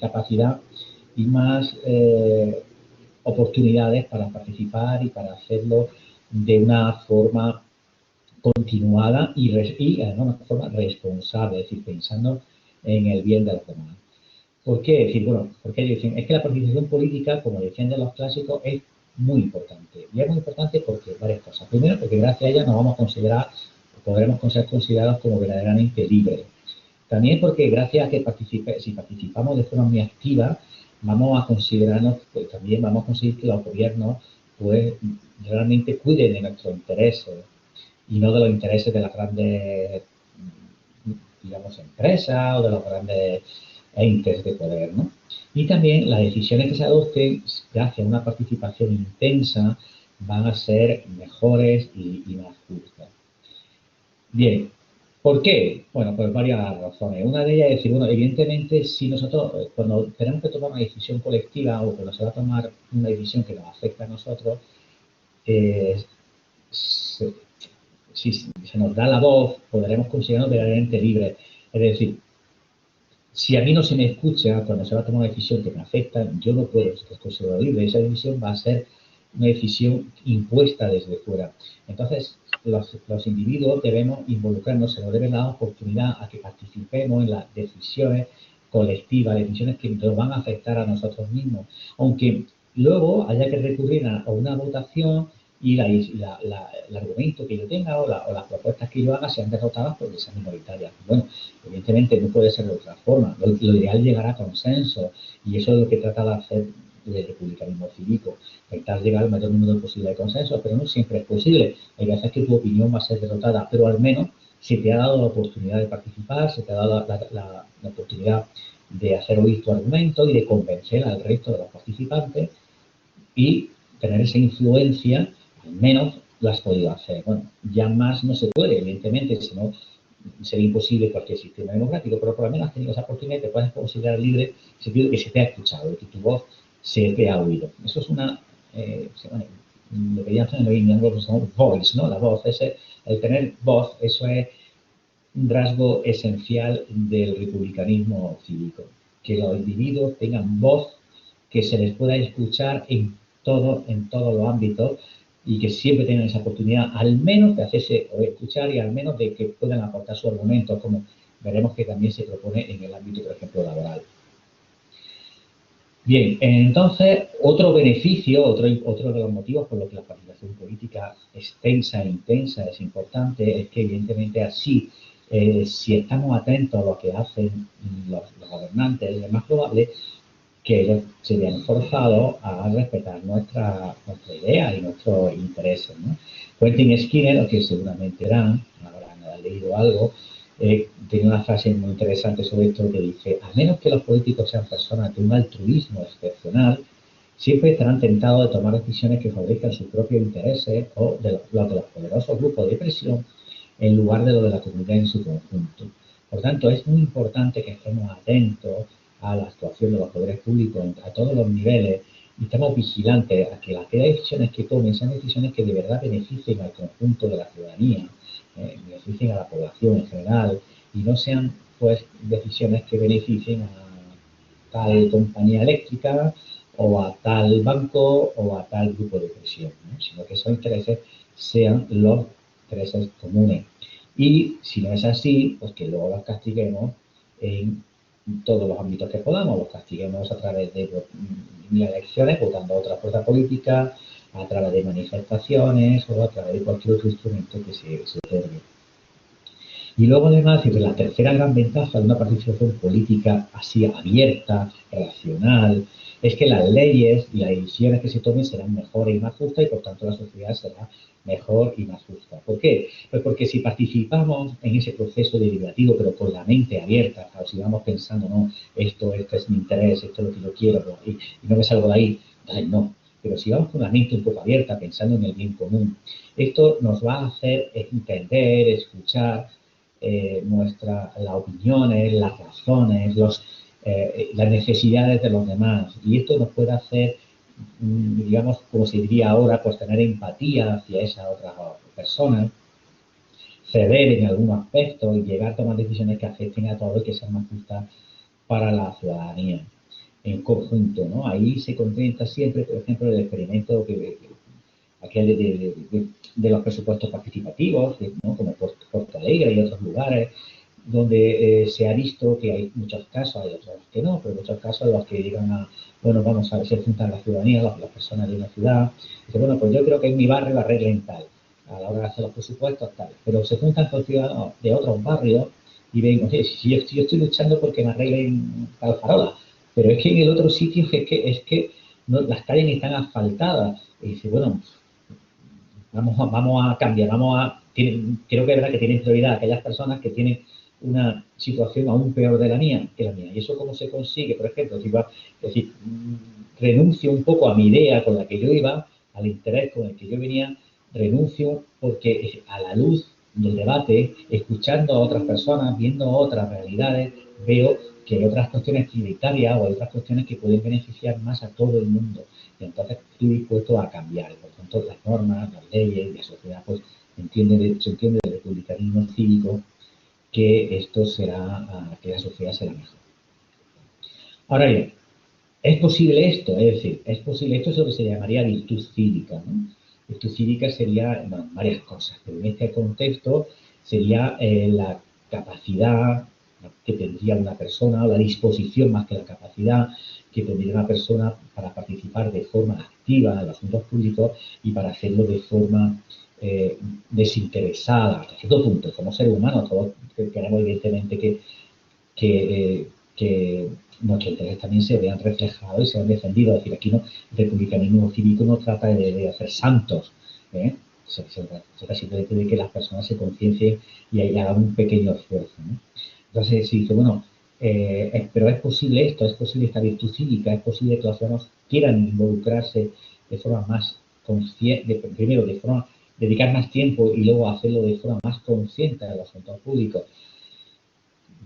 capacidad y más oportunidades para participar y para hacerlo de una forma continuada y además de una forma responsable, es decir, pensando en el bien de los demás. ¿Por qué? Es decir, bueno, porque ellos dicen, es que la participación política, como defienden los clásicos, es muy importante. Y es muy importante porque varias cosas. Primero, porque gracias a ella nos vamos a considerar, podremos ser considerados como verdaderamente libres. También porque gracias a que si participamos de forma muy activa, vamos a considerarnos, pues también vamos a conseguir que los gobiernos pues realmente cuiden de nuestros intereses y no de los intereses de las grandes, digamos, empresas o de los grandes entes de poder, ¿no? Y también las decisiones que se adopten, gracias a una participación intensa, van a ser mejores y más justas. Bien, ¿por qué? Bueno, pues varias razones. Una de ellas es decir, bueno, evidentemente, si nosotros, cuando tenemos que tomar una decisión colectiva o cuando se va a tomar una decisión que nos afecta a nosotros, si se nos da la voz, podremos considerarnos verdaderamente libres. Es decir, si a mí no se me escucha cuando se va a tomar una decisión que me afecta, yo no puedo ser considerado libre. Esa decisión va a ser una decisión impuesta desde fuera. Entonces, los individuos debemos involucrarnos, se nos debe dar la oportunidad a que participemos en las decisiones colectivas, decisiones que nos van a afectar a nosotros mismos. Aunque luego haya que recurrir a una votación y el argumento que yo tenga o las propuestas que yo haga sean derrotadas porque sean minoritarias. Bueno, evidentemente no puede ser de otra forma. Lo ideal es llegar a consenso y eso es lo que trata de hacer el republicanismo cívico, intentar llegar al mayor número posible de consensos, pero no siempre es posible. Hay veces que tu opinión va a ser derrotada, pero al menos se te ha dado la oportunidad de participar, se te ha dado la oportunidad de hacer oír tu argumento y de convencer al resto de los participantes y tener esa influencia, al menos lo has podido hacer. Bueno, ya más no se puede, evidentemente, si no sería imposible cualquier sistema democrático, pero por lo menos has tenido esa oportunidad y te puedes considerar libre en el sentido de que se te ha escuchado, de que tu voz se te ha oído. Eso es lo que llaman en inglés voice, ¿no? La voz, el tener voz, eso es un rasgo esencial del republicanismo cívico, que los individuos tengan voz, que se les pueda escuchar en todos los ámbitos y que siempre tengan esa oportunidad al menos de hacerse escuchar y al menos de que puedan aportar su argumento, como veremos que también se propone en el ámbito, por ejemplo, laboral. Bien, entonces, otro beneficio, otro de los motivos por los que la participación política extensa e intensa es importante, es que evidentemente así, si estamos atentos a lo que hacen los gobernantes, es más probable que ellos se vean forzados a respetar nuestra idea y nuestros intereses, ¿no? Quentin Skinner, que seguramente habrán leído algo, tiene una frase muy interesante sobre esto que dice, a menos que los políticos sean personas de un altruismo excepcional, siempre estarán tentados de tomar decisiones que favorezcan sus propios intereses o de los de los poderosos grupos de presión en lugar de lo de la comunidad en su conjunto. Por tanto, es muy importante que estemos atentos a la actuación de los poderes públicos a todos los niveles y estemos vigilantes a que las decisiones que tomen sean decisiones que de verdad beneficien al conjunto de la ciudadanía, beneficien a la población en general y no sean pues decisiones que beneficien tal compañía eléctrica o a tal banco o a tal grupo de presión, ¿no? Sino que esos intereses sean los intereses comunes. Y si no es así, pues que luego los castiguemos en todos los ámbitos que podamos, los castiguemos a través de las elecciones, votando a otra fuerza política, a través de manifestaciones o a través de cualquier otro instrumento que se otorgue. Y luego además, la tercera gran ventaja de una participación política así abierta, racional, es que las leyes y las decisiones que se tomen serán mejores y más justas y por tanto la sociedad será mejor y más justa. ¿Por qué? Pues porque si participamos en ese proceso deliberativo pero con la mente abierta, o si vamos pensando, no, esto es mi interés, esto es lo que yo quiero y no me salgo de ahí, no. Pero si vamos con la mente un poco abierta, pensando en el bien común, esto nos va a hacer entender, escuchar las opiniones, las razones, las necesidades de los demás. Y esto nos puede hacer, digamos, como se diría ahora, pues tener empatía hacia esas otras personas, ceder en algún aspecto y llegar a tomar decisiones que afecten a todos y que sean más justas para la ciudadanía en conjunto, ¿no? Ahí se contempla siempre, por ejemplo, el experimento aquel de los presupuestos participativos, ¿no? Como Porto Alegre y otros lugares, donde se ha visto que hay muchos casos, hay otros que no, pero muchos casos en los que digan, bueno, vamos a ver, se juntan la ciudadanía, las personas de una ciudad, y dice, bueno, pues yo creo que en mi barrio la arreglen tal, a la hora de hacer los presupuestos tal, pero se juntan con ciudadanos de otros barrios y ven, oye, si yo estoy luchando porque me arreglen tal farola, pero es que en el otro sitio es que no, las calles están asfaltadas, y dice, bueno, vamos a cambiar, creo que es verdad que tienen prioridad aquellas personas que tienen una situación aún peor de la mía que la mía. ¿Y eso cómo se consigue? Por ejemplo, es decir, renuncio un poco a mi idea con la que yo iba, al interés con el que yo venía, renuncio porque a la luz del debate, escuchando a otras personas, viendo otras realidades, veo que hay otras cuestiones prioritarias o hay otras cuestiones que pueden beneficiar más a todo el mundo. Y entonces estoy dispuesto a cambiar. Por tanto, las normas, las leyes y la sociedad, pues se entiende del republicanismo cívico que esto será, que la sociedad será mejor. Ahora bien, ¿es posible esto? Es decir, ¿es posible esto? Es lo que se llamaría virtud cívica, ¿no? Virtud cívica sería, bueno, varias cosas, pero en este contexto sería la capacidad que tendría una persona, o la disposición más que la capacidad que tendría una persona para participar de forma activa en los asuntos públicos y para hacerlo de forma desinteresada, hasta cierto punto. Como seres humanos, todos queremos evidentemente que nuestros intereses también se vean reflejados y se vean defendidos. Es decir, aquí no, el republicanismo cívico no trata de hacer santos, ¿eh? Se trata simplemente de que las personas se conciencien y hagan un pequeño esfuerzo, ¿no? Entonces, si dice, bueno, pero es posible esto, es posible esta virtud cívica, es posible que los ciudadanos quieran involucrarse de forma más consciente, primero de forma dedicar más tiempo y luego hacerlo de forma más consciente de los asuntos públicos.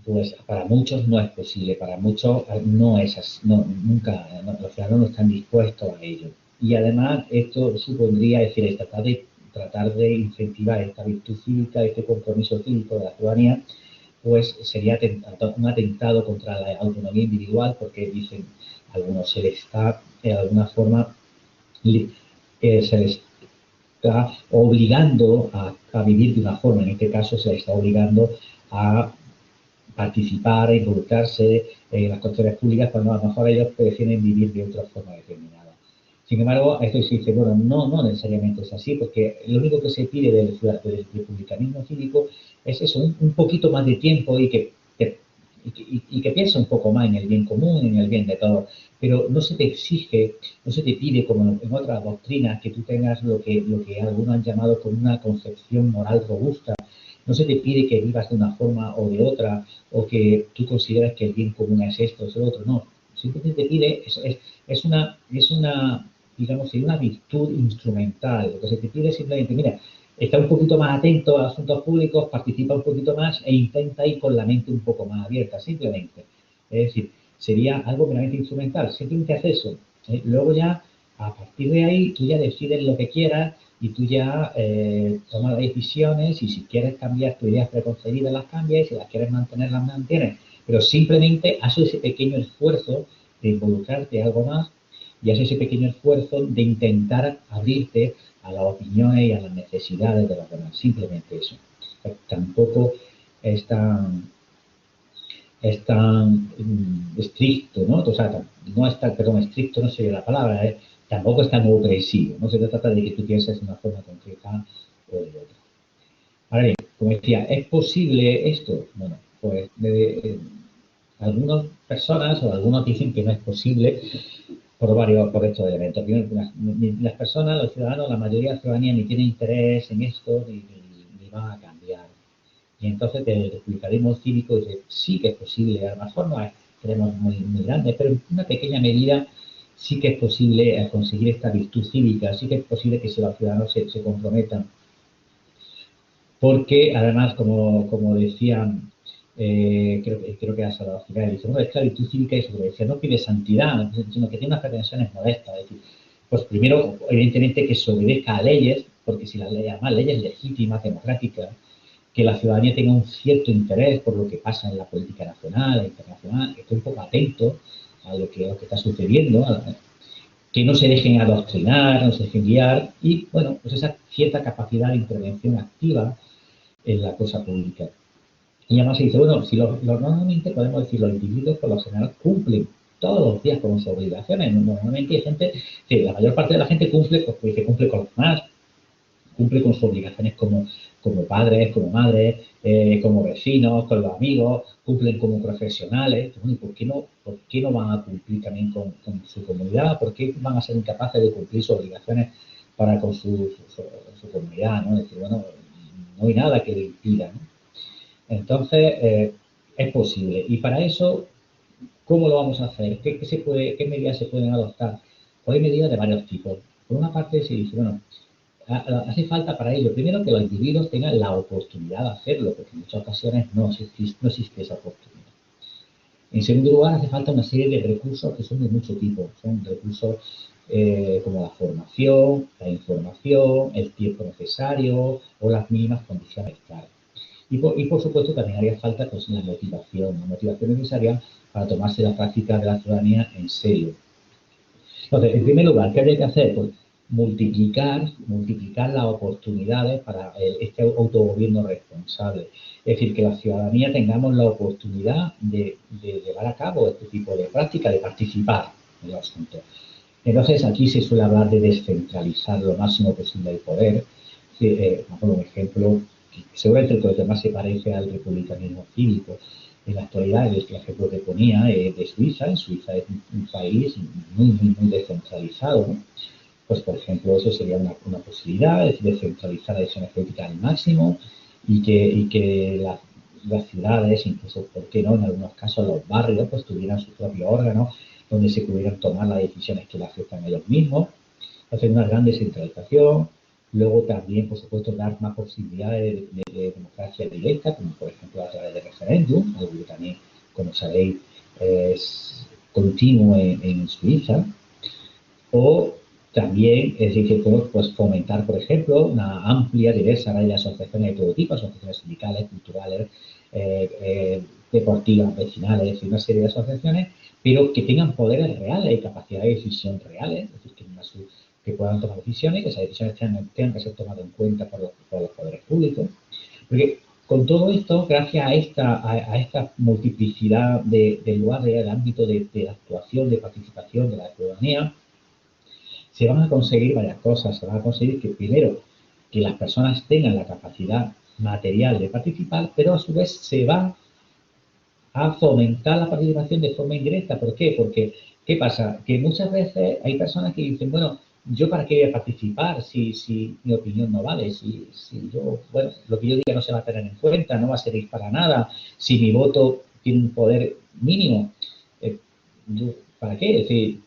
Pues para muchos no es posible, para muchos no es así, nunca, los ciudadanos no están dispuestos a ello. Y además esto supondría, es decir, tratar de incentivar esta virtud cívica, este compromiso cívico de la ciudadanía, pues sería un atentado contra la autonomía individual, porque dicen algunos, se les está de alguna forma se les está obligando a vivir de una forma, en este caso se les está obligando a participar, a involucrarse en las cuestiones públicas cuando a lo mejor ellos prefieren vivir de otra forma determinada. Sin embargo, esto se dice, bueno, no necesariamente es así, porque lo único que se pide del republicanismo cívico es eso, un poquito más de tiempo y que piense un poco más en el bien común, en el bien de todos. Pero no se te exige, no se te pide, como en otras doctrinas, que tú tengas lo que algunos han llamado como una concepción moral robusta. No se te pide que vivas de una forma o de otra, o que tú consideres que el bien común es esto, es lo otro. No, simplemente te pide, es una, digamos, una virtud instrumental. Lo que se te pide es simplemente, mira, está un poquito más atento a los asuntos públicos, participa un poquito más e intenta ir con la mente un poco más abierta, simplemente. Es decir, sería algo meramente instrumental, simplemente haces eso. Luego ya, a partir de ahí, tú ya decides lo que quieras y tú ya tomas decisiones y si quieres cambiar tus ideas preconcebidas las cambias y si las quieres mantener las mantienes, pero simplemente haz ese pequeño esfuerzo de involucrarte algo más y haz ese pequeño esfuerzo de intentar abrirte a las opiniones y a las necesidades de los demás, simplemente eso. Tampoco es tan estricto, ¿no? O sea, no es tan, perdón, estricto no sería la palabra, tampoco es tan opresivo, no se trata de que tú pienses de una forma concreta o de otra. Ahora bien, como decía, ¿es posible esto? Bueno, pues algunas personas o algunos dicen que no es posible por estos elementos. Primero, las personas, los ciudadanos, la mayoría de la ciudadanía ni tiene interés en esto ni van a cambiar. Y entonces el republicanismo cívico dice, sí que es posible, a lo mejor no a extremos muy grandes, pero en una pequeña medida sí que es posible conseguir esta virtud cívica, sí que es posible que si los ciudadanos se comprometan. Porque además, como decían, creo que era Salvador Giral, dice, bueno, es que la virtud cívica es lo que decía, no pide santidad, sino que tiene unas pretensiones modestas. Es decir, pues primero, evidentemente, que se obedezca a leyes, porque si las leyes, además leyes legítimas, democráticas, que la ciudadanía tenga un cierto interés por lo que pasa en la política nacional e internacional, que esté un poco atento a lo que está sucediendo, que no se dejen adoctrinar, no se dejen guiar y, bueno, pues esa cierta capacidad de intervención activa en la cosa pública. Y además se dice, bueno, si normalmente podemos decir los individuos por lo general cumplen todos los días con sus obligaciones. Normalmente hay gente, sí, la mayor parte de la gente cumple, pues, porque cumple con los demás, cumple con sus obligaciones como padres, como madres, como vecinos, con los amigos, cumplen como profesionales. ¿Y por qué no van a cumplir también con su comunidad? ¿Por qué van a ser incapaces de cumplir sus obligaciones para con su comunidad? ¿No? Es decir, bueno, no hay nada que lo impida, ¿no? Entonces, es posible. Y para eso, ¿cómo lo vamos a hacer? ¿Qué medidas se pueden adoptar? Pues hay medidas de varios tipos. Por una parte, se dice, bueno, hace falta para ello, primero, que los individuos tengan la oportunidad de hacerlo, porque en muchas ocasiones no existe esa oportunidad. En segundo lugar, hace falta una serie de recursos que son de mucho tipo. Son recursos como la formación, la información, el tiempo necesario o las mínimas condiciones claras. Y por supuesto, también haría falta pues, la motivación necesaria para tomarse la práctica de la ciudadanía en serio. Entonces, en primer lugar, ¿qué habría que hacer? Pues multiplicar las oportunidades para este autogobierno responsable. Es decir, que la ciudadanía tengamos la oportunidad de llevar a cabo este tipo de práctica, de participar en los asuntos. Entonces, aquí se suele hablar de descentralizar lo máximo posible el poder. Por un ejemplo, que seguramente el que más se parece al republicanismo cívico. En la actualidad, el ejemplo que ponía de Suiza, en Suiza es un país muy descentralizado, ¿no? Pues, por ejemplo, eso sería una posibilidad, es descentralizar la decisión política al máximo y que las ciudades, incluso, ¿por qué no?, en algunos casos los barrios, pues tuvieran sus propios órganos donde se pudieran tomar las decisiones que le afectan a ellos mismos, hacer una gran descentralización. Luego también, por supuesto, dar más posibilidades de democracia directa, como por ejemplo a través de referéndum, algo que también, como sabéis, es continuo en Suiza. O también, es decir, pues fomentar, por ejemplo, una amplia, diversa red de asociaciones de todo tipo, asociaciones sindicales, culturales, deportivas, vecinales, es decir, una serie de asociaciones, pero que tengan poderes reales y capacidad de decisión reales, es decir, que puedan tomar decisiones y que esas decisiones tengan que ser tomadas en cuenta por los poderes públicos. Porque con todo esto, gracias a esta multiplicidad de lugares, del ámbito de actuación, de participación de la ciudadanía, se van a conseguir varias cosas. Se van a conseguir que, primero, que las personas tengan la capacidad material de participar, pero a su vez se va a fomentar la participación de forma indirecta. ¿Por qué? Porque, ¿qué pasa? Que muchas veces hay personas que dicen, bueno, ¿yo para qué voy a participar si mi opinión no vale? Si yo, bueno, lo que yo diga no se va a tener en cuenta, no va a servir para nada, si mi voto tiene un poder mínimo, ¿para qué? Es decir,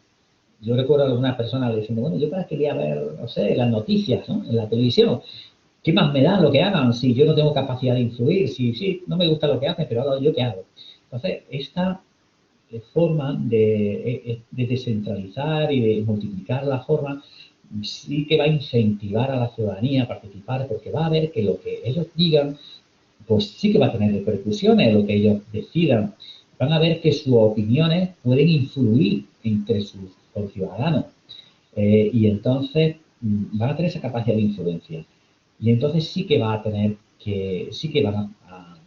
yo recuerdo a algunas personas diciendo, bueno, ¿yo para qué voy a ver, no sé, las noticias, ¿no?, en la televisión? ¿Qué más me da lo que hagan si yo no tengo capacidad de influir? Si no me gusta lo que hacen, pero ahora yo qué hago. Entonces, esta forma de descentralizar y de multiplicar la forma sí que va a incentivar a la ciudadanía a participar, porque va a ver que lo que ellos digan, pues sí que va a tener repercusiones, lo que ellos decidan, van a ver que sus opiniones pueden influir entre sus conciudadanos. Y entonces van a tener esa capacidad de influencia. Y entonces sí que va a tener que, sí que van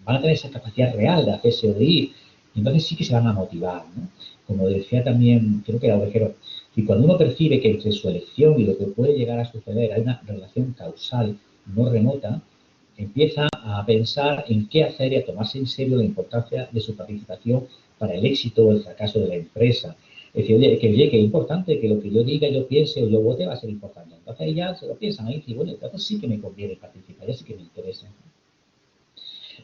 a tener esa capacidad real de hacerse oír. Y entonces sí que se van a motivar, ¿no? Como decía también, creo que era Ovejero, y cuando uno percibe que entre su elección y lo que puede llegar a suceder hay una relación causal no remota, empieza a pensar en qué hacer y a tomarse en serio la importancia de su participación para el éxito o el fracaso de la empresa. Es decir, oye, que es importante que lo que yo diga, yo piense o yo vote va a ser importante. Entonces ya se lo piensan ahí y bueno, entonces sí que me conviene participar, ya sí que me interesa.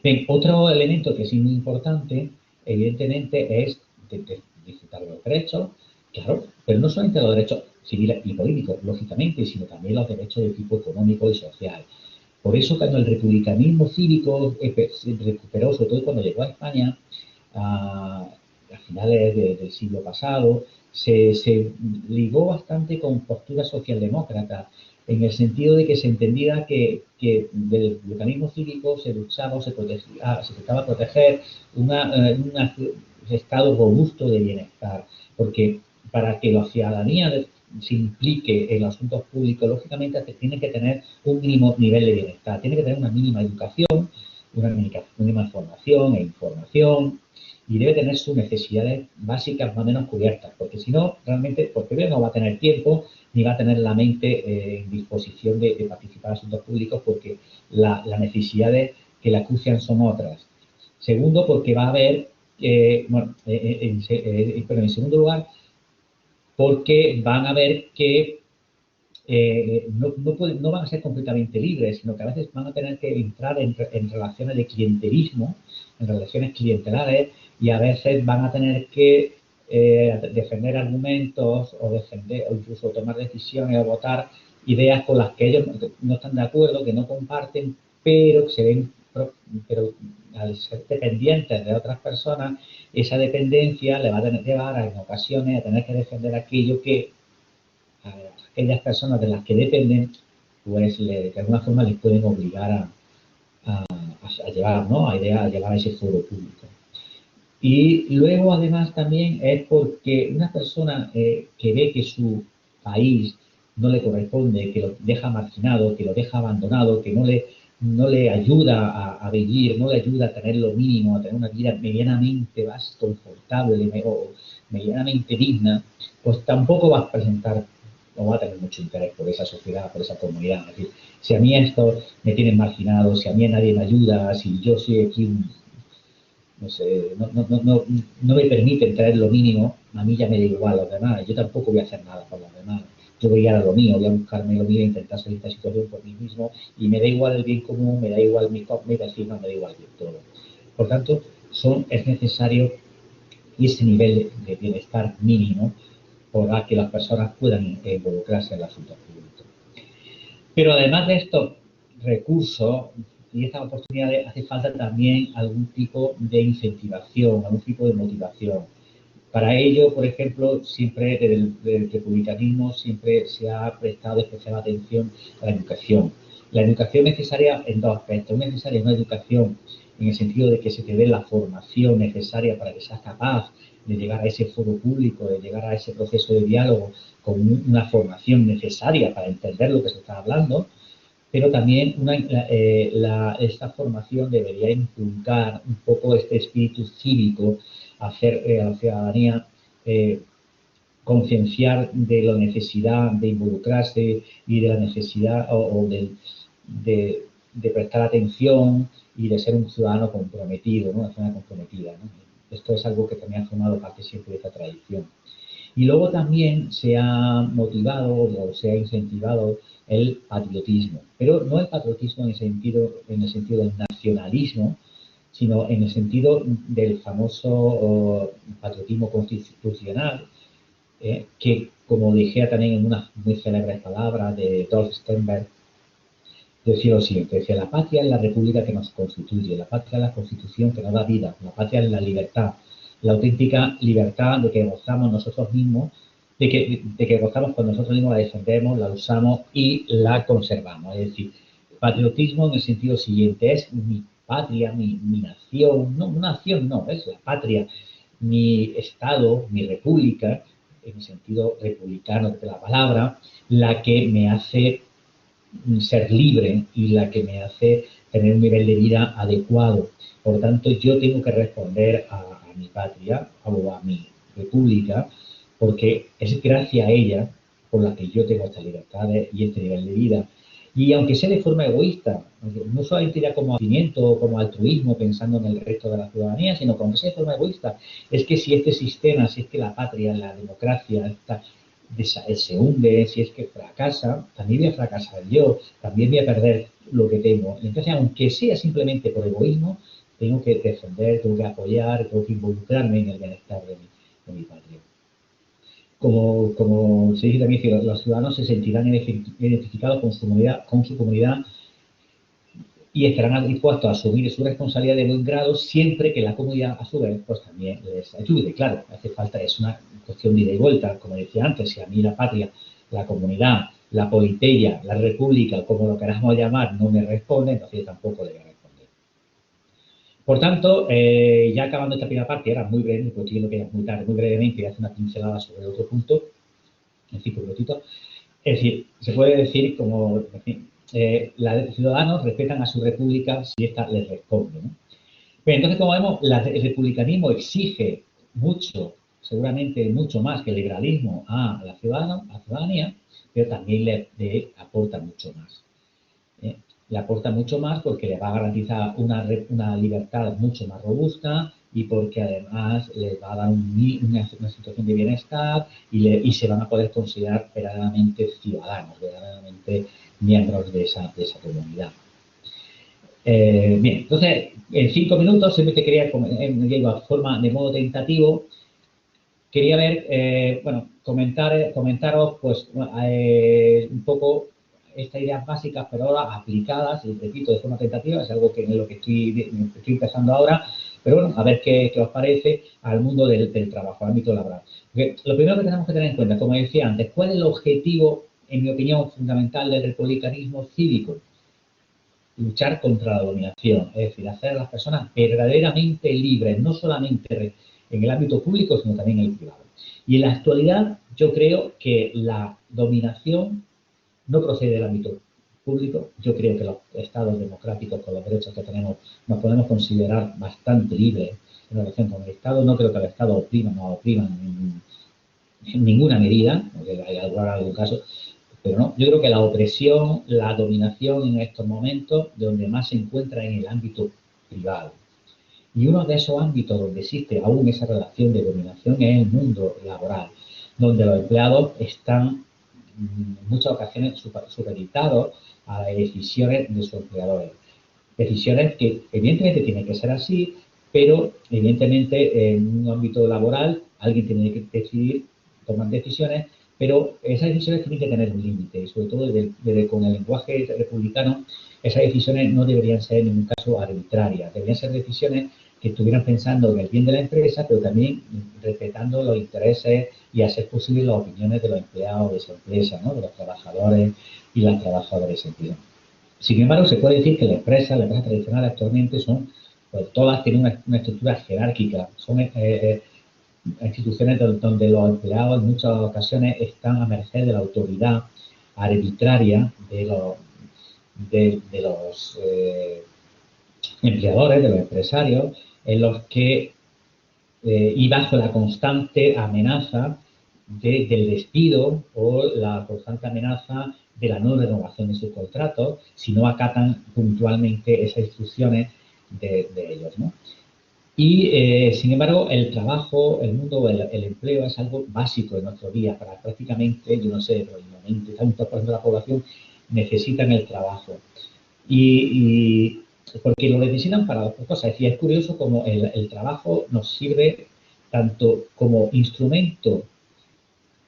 Bien, otro elemento que es muy importante, evidentemente, es disfrutar de los derechos, claro, pero no solamente los derechos civiles y políticos, lógicamente, sino también los derechos de tipo económico y social. Por eso, cuando el republicanismo cívico se recuperó, sobre todo cuando llegó a España, a finales del siglo pasado, se ligó bastante con posturas socialdemócratas, en el sentido de que se entendía que del mecanismo cívico se luchaba o se trataba de proteger un estado robusto de bienestar, porque para que la ciudadanía se implique en los asuntos públicos, lógicamente tiene que tener un mínimo nivel de bienestar, tiene que tener una mínima educación, una mínima formación e información, y debe tener sus necesidades básicas más o menos cubiertas, porque si no, realmente, porque primero no va a tener tiempo ni va a tener la mente en disposición de participar en asuntos públicos, porque las necesidades que la acucian son otras. Segundo, porque va a haber, pero en segundo lugar, porque van a ver que no van a ser completamente libres, sino que a veces van a tener que entrar en relaciones de clientelismo, en relaciones clientelares, y a veces van a tener que defender argumentos o defender o incluso tomar decisiones o votar ideas con las que ellos no están de acuerdo, que no comparten, pero que se ven, pero al ser dependientes de otras personas, esa dependencia le va a tener que llevar en ocasiones a tener que defender aquello que a aquellas personas de las que dependen, pues de alguna forma les pueden obligar a llevar, ¿no? A llevar a ese foro público. Y luego, además, también es porque una persona que ve que su país no le corresponde, que lo deja marginado, que lo deja abandonado, que no le ayuda a vivir, no le ayuda a tener lo mínimo, a tener una vida medianamente confortable o medianamente digna, pues tampoco va a presentar o va a tener mucho interés por esa sociedad, por esa comunidad. Es decir, si a mí esto me tienen marginado, si a mí nadie me ayuda, si yo soy aquí no sé, no me permiten traer lo mínimo, a mí ya me da igual a los demás, yo tampoco voy a hacer nada por los demás. Yo voy a ir a lo mío, voy a buscarme lo mío, intentar salir de esta situación por mí mismo y me da igual el bien común, me da igual mi vecino, me da igual todo. Por tanto, es necesario ese nivel de bienestar mínimo para que las personas puedan involucrarse en el asunto público. Pero además de estos recursos y estas oportunidades, hace falta también algún tipo de incentivación, algún tipo de motivación. Para ello, por ejemplo, siempre desde el republicanismo siempre se ha prestado especial atención a la educación. La educación necesaria en dos aspectos. Es necesaria una educación en el sentido de que se te dé la formación necesaria para que seas capaz de llegar a ese foro público, de llegar a ese proceso de diálogo con una formación necesaria para entender lo que se está hablando, pero también esta formación debería inculcar un poco este espíritu cívico, hacer a la ciudadanía concienciar de la necesidad de involucrarse y de la necesidad de prestar atención y de ser un ciudadano comprometido, ¿no? Una ciudadana comprometida, ¿no? Esto es algo que también ha formado parte siempre de esta tradición. Y luego también se ha motivado o se ha incentivado el patriotismo, pero no el patriotismo en el sentido del nacionalismo, sino en el sentido del famoso patriotismo constitucional, que, como dije también en unas muy célebres palabras de Dolph Sternberg, decía lo siguiente, decía, la patria es la república que nos constituye, la patria es la constitución que nos da vida, la patria es la libertad, la auténtica libertad de que gozamos nosotros mismos, de que gozamos cuando nosotros mismos la defendemos, la usamos y la conservamos. Es decir, patriotismo en el sentido siguiente, es mi patria, mi nación, no, nación no, es la patria, mi Estado, mi república, en el sentido republicano de la palabra, la que me hace ser libre y la que me hace tener un nivel de vida adecuado. Por lo tanto, yo tengo que responder a mi patria o a mi república, porque es gracias a ella por la que yo tengo estas libertades y este nivel de vida. Y aunque sea de forma egoísta, no solamente ya como agradecimiento o como altruismo pensando en el resto de la ciudadanía, sino que aunque sea de forma egoísta, es que si este sistema, si es que la patria, la democracia, se hunde, si es que fracasa, también voy a fracasar yo, también voy a perder lo que tengo. Entonces, aunque sea simplemente por egoísmo, tengo que defender, tengo que apoyar, tengo que involucrarme en el bienestar de mi patria. Como se dice también, que los ciudadanos se sentirán identificados con su comunidad y estarán dispuestos a asumir su responsabilidad de buen grado siempre que la comunidad, a su vez, pues también les ayude. Claro, hace falta, es una cuestión de ida y vuelta, como decía antes, si a mí la patria, la comunidad, la politeia, la república, como lo queramos llamar, no me responde, entonces yo tampoco le voy a responder. Por tanto, ya acabando esta primera parte, era muy breve, porque yo lo que es muy tarde, muy brevemente, voy a hacer una pincelada sobre otro punto, en 5 minutitos. Es decir, se puede decir como, en fin, los ciudadanos respetan a su república si ésta les responde, ¿no? Pero entonces, como vemos, el republicanismo exige mucho, seguramente mucho más que el liberalismo a la ciudadanía, pero también le aporta mucho más. Le aporta mucho más porque le va a garantizar una libertad mucho más robusta y porque además les va a dar una situación de bienestar y se van a poder considerar verdaderamente ciudadanos, verdaderamente miembros de esa comunidad. Bien, entonces, en 5 minutos, simplemente quería, de modo tentativo, quería ver, comentaros, pues, un poco estas ideas básicas, pero ahora aplicadas, y repito, de forma tentativa, es algo que en lo que estoy empezando ahora, pero bueno, a ver qué os parece al mundo del trabajo, al ámbito laboral. Porque lo primero que tenemos que tener en cuenta, como decía antes, ¿cuál es el objetivo, en mi opinión, fundamental del republicanismo cívico? Luchar contra la dominación, es decir, hacer a las personas verdaderamente libres, no solamente en el ámbito público, sino también en el privado. Y en la actualidad yo creo que la dominación no procede del ámbito público. Yo creo que los estados democráticos, con los derechos que tenemos, nos podemos considerar bastante libres en relación con el Estado. No creo que el Estado nos oprima en ninguna medida, porque hay algún caso, pero no, yo creo que la opresión, la dominación en estos momentos, donde más se encuentra en el ámbito privado. Y uno de esos ámbitos donde existe aún esa relación de dominación es el mundo laboral, donde los empleados están en muchas ocasiones supeditados a las decisiones de sus empleadores. Decisiones que evidentemente tienen que ser así, pero evidentemente en un ámbito laboral alguien tiene que decidir, tomar decisiones, pero esas decisiones tienen que tener un límite, y sobre todo con el lenguaje republicano, esas decisiones no deberían ser en ningún caso arbitrarias, deberían ser decisiones que estuvieran pensando en el bien de la empresa, pero también respetando los intereses y hacer posible las opiniones de los empleados de esa empresa, ¿no? De los trabajadores y las trabajadoras de esa empresa. Sin embargo, se puede decir que las empresas tradicionales actualmente son, pues todas tienen una estructura jerárquica, son instituciones donde los empleados en muchas ocasiones están a merced de la autoridad arbitraria de los empleadores, de los empresarios, en los que y bajo la constante amenaza del despido o la constante amenaza de la no renovación de sus contratos si no acatan puntualmente esas instrucciones de ellos, ¿no? Y, sin embargo, el trabajo, el mundo, el empleo es algo básico en nuestro día para prácticamente, yo no sé, pero el 90% de la población necesitan el trabajo. Y porque lo necesitan para otras cosas. Es decir, es curioso cómo el trabajo nos sirve tanto como instrumento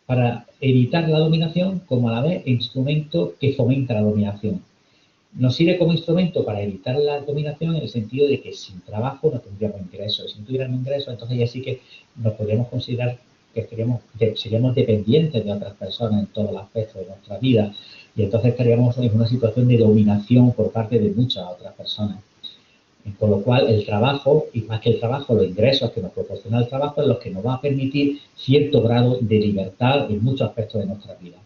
para evitar la dominación como a la vez instrumento que fomenta la dominación. Nos sirve como instrumento para evitar la dominación en el sentido de que sin trabajo no tendríamos ingresos. Si no tuviéramos ingresos, entonces ya sí que nos podríamos considerar que seríamos dependientes de otras personas en todos los aspectos de nuestra vida y entonces estaríamos en una situación de dominación por parte de muchas otras personas. Con lo cual, el trabajo, y más que el trabajo, los ingresos que nos proporciona el trabajo es lo que nos va a permitir cierto grado de libertad en muchos aspectos de nuestra vida.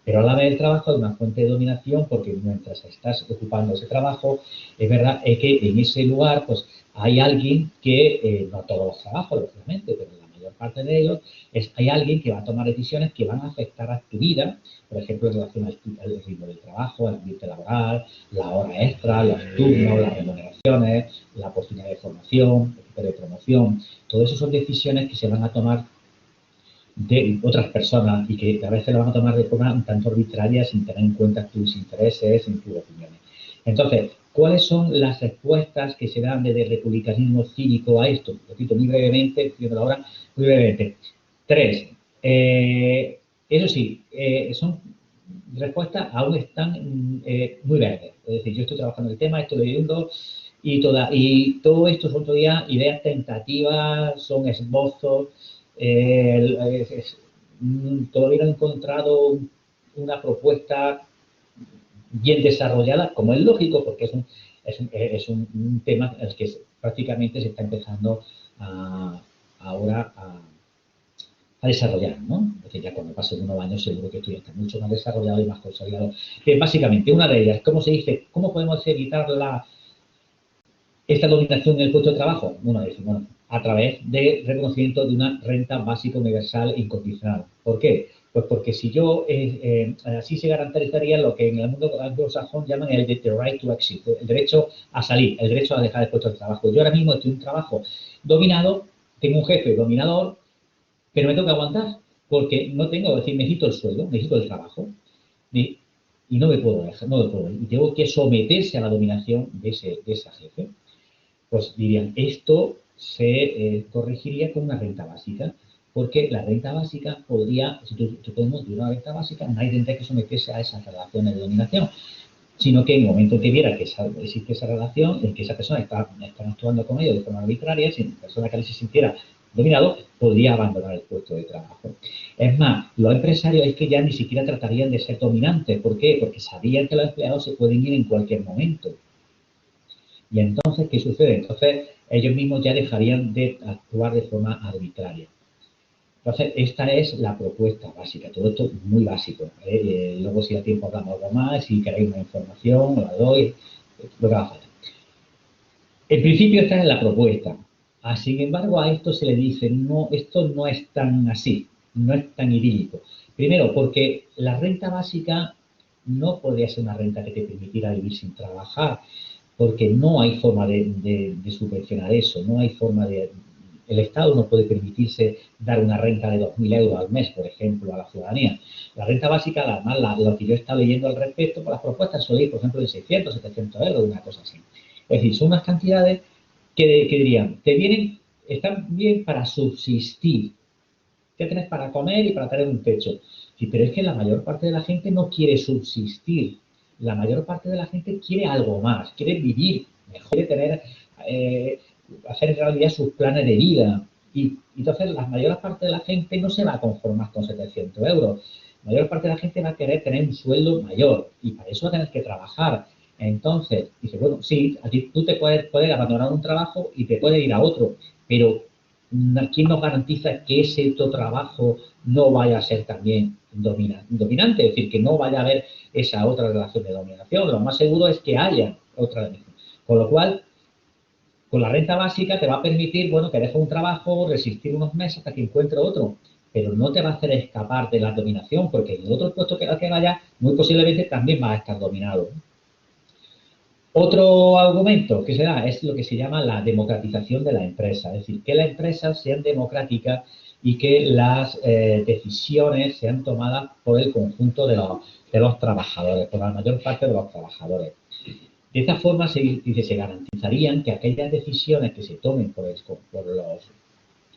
Pero a la vez el trabajo es una fuente de dominación porque mientras estás ocupando ese trabajo, es verdad que en ese lugar pues hay alguien que, no todos los trabajos, lógicamente, pero la mayor parte de ellos, hay alguien que va a tomar decisiones que van a afectar a tu vida, por ejemplo, en relación al ritmo del trabajo, al ambiente laboral, la hora extra, los turnos, las remuneraciones, la oportunidad de formación, de promoción. Todo eso son decisiones que se van a tomar de otras personas y que a veces lo van a tomar de forma un tanto arbitraria sin tener en cuenta tus intereses y tus opiniones. Entonces, ¿cuáles son las respuestas que se dan desde el republicanismo cívico a esto? Lo cito muy brevemente, ahora muy brevemente. 3. Eso sí, son respuestas aún están muy verdes. Es decir, yo estoy trabajando en el tema, estoy leyendo y todo esto son todavía ideas tentativas, son esbozos. Todavía no he encontrado una propuesta bien desarrollada, como es lógico, porque es un tema en el que prácticamente se está empezando ahora a desarrollar, ¿no? Porque ya cuando pasen unos años seguro que esto ya está mucho más desarrollado y más consolidado. Básicamente, una de ellas, ¿cómo se dice? ¿Cómo podemos evitar esta dominación en el puesto de trabajo? Uno dice, bueno, a través del reconocimiento de una renta básica universal e incondicional. ¿Por qué? Pues porque si yo, así se garantizaría lo que en el mundo anglosajón llaman el the right to exit, el derecho a salir, el derecho a dejar el puesto de trabajo. Yo ahora mismo estoy en un trabajo dominado, tengo un jefe dominador, pero me tengo que aguantar, porque no tengo, es decir, necesito el sueldo, necesito el trabajo, y no me puedo dejar, no me puedo, y tengo que someterse a la dominación de ese jefe. Pues dirían, esto se corregiría con una renta básica, porque la renta básica podría, si tú podemos de una renta básica, nadie tendría que someterse a esas relaciones de dominación, sino que en el momento que viera que existe esa relación, en que esa persona está actuando con ellos de forma arbitraria, si la persona que se sintiera dominado, podría abandonar el puesto de trabajo. Es más, los empresarios es que ya ni siquiera tratarían de ser dominantes. ¿Por qué? Porque sabían que los empleados se pueden ir en cualquier momento. Y entonces, ¿qué sucede? Entonces, ellos mismos ya dejarían de actuar de forma arbitraria. Entonces, esta es la propuesta básica. Todo esto es muy básico. Luego, si da tiempo, hablamos algo más. Si queréis una información, os la doy. Lo que haga falta. En principio, esta es la propuesta. Sin embargo, a esto se le dice, no, esto no es tan así, no es tan idílico. Primero, porque la renta básica no podría ser una renta que te permitiera vivir sin trabajar, porque no hay forma de subvencionar eso, no hay forma de... El Estado no puede permitirse dar una renta de 2.000 euros al mes, por ejemplo, a la ciudadanía. La renta básica, además, lo que yo he estado leyendo al respecto, por las propuestas suele ir, por ejemplo, de 600, 700 euros, una cosa así. Es decir, son unas cantidades que dirían, están bien para subsistir, que tienes para comer y para tener un techo. Sí, pero es que la mayor parte de la gente no quiere subsistir. La mayor parte de la gente quiere algo más, quiere vivir mejor, quiere tener, hacer realidad sus planes de vida. Y entonces la mayor parte de la gente no se va a conformar con 700 euros. La mayor parte de la gente va a querer tener un sueldo mayor y para eso va a tener que trabajar. Entonces, dice, bueno, sí, a ti tú te puedes abandonar un trabajo y te puedes ir a otro, pero ¿quién nos garantiza que ese otro trabajo no vaya a ser también dominante? Es decir, que no vaya a haber esa otra relación de dominación. Lo más seguro es que haya otra dominación. Con lo cual, con la renta básica te va a permitir, bueno, que dejes un trabajo, resistir unos meses hasta que encuentre otro, pero no te va a hacer escapar de la dominación, porque en el otro puesto que vaya, muy posiblemente también va a estar dominado. Otro argumento que se da es lo que se llama la democratización de la empresa, es decir, que las empresas sean democráticas y que las decisiones sean tomadas por el conjunto de los trabajadores, por la mayor parte de los trabajadores. De esta forma se garantizarían que aquellas decisiones que se tomen por los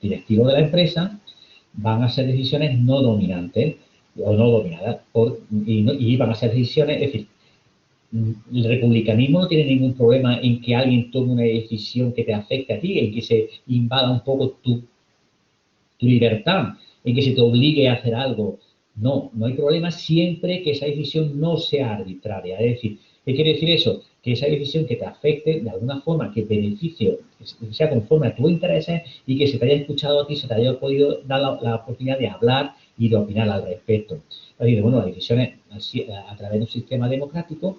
directivos de la empresa van a ser decisiones no dominantes o no dominadas y van a ser decisiones, es decir, el republicanismo no tiene ningún problema en que alguien tome una decisión que te afecte a ti, en que se invada un poco tu libertad, en que se te obligue a hacer algo. No hay problema siempre que esa decisión no sea arbitraria. Es decir, ¿qué quiere decir eso? que esa decisión que te afecte de alguna forma, que beneficie, que sea conforme a tus intereses y que se te haya escuchado a ti, se te haya podido dar la oportunidad de hablar y de opinar al respecto. Es decir, bueno, las decisiones a través de un sistema democrático,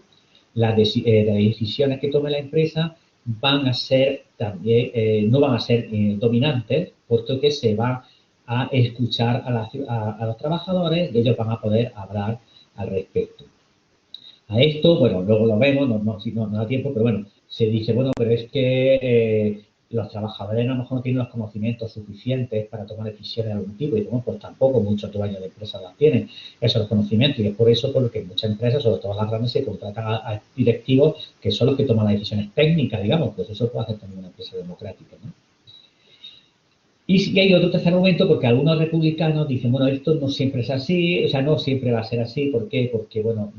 las decisiones que tome la empresa van a ser también, no van a ser dominantes, puesto que se va a escuchar a los trabajadores y ellos van a poder hablar al respecto. A esto, bueno, luego lo vemos, no da tiempo, pero bueno, se dice, bueno, pero es que los trabajadores a lo mejor no tienen los conocimientos suficientes para tomar decisiones de algún tipo, y bueno, pues tampoco muchos dueños de empresas las tienen, esos conocimientos, y es por eso por lo que muchas empresas, sobre todo las grandes, se contratan a directivos que son los que toman las decisiones técnicas, digamos, pues eso puede hacer también una empresa democrática, ¿no? Y hay otro tercer argumento, porque algunos republicanos dicen, bueno, esto no siempre es así, o sea, no siempre va a ser así. ¿Por qué? Porque, bueno,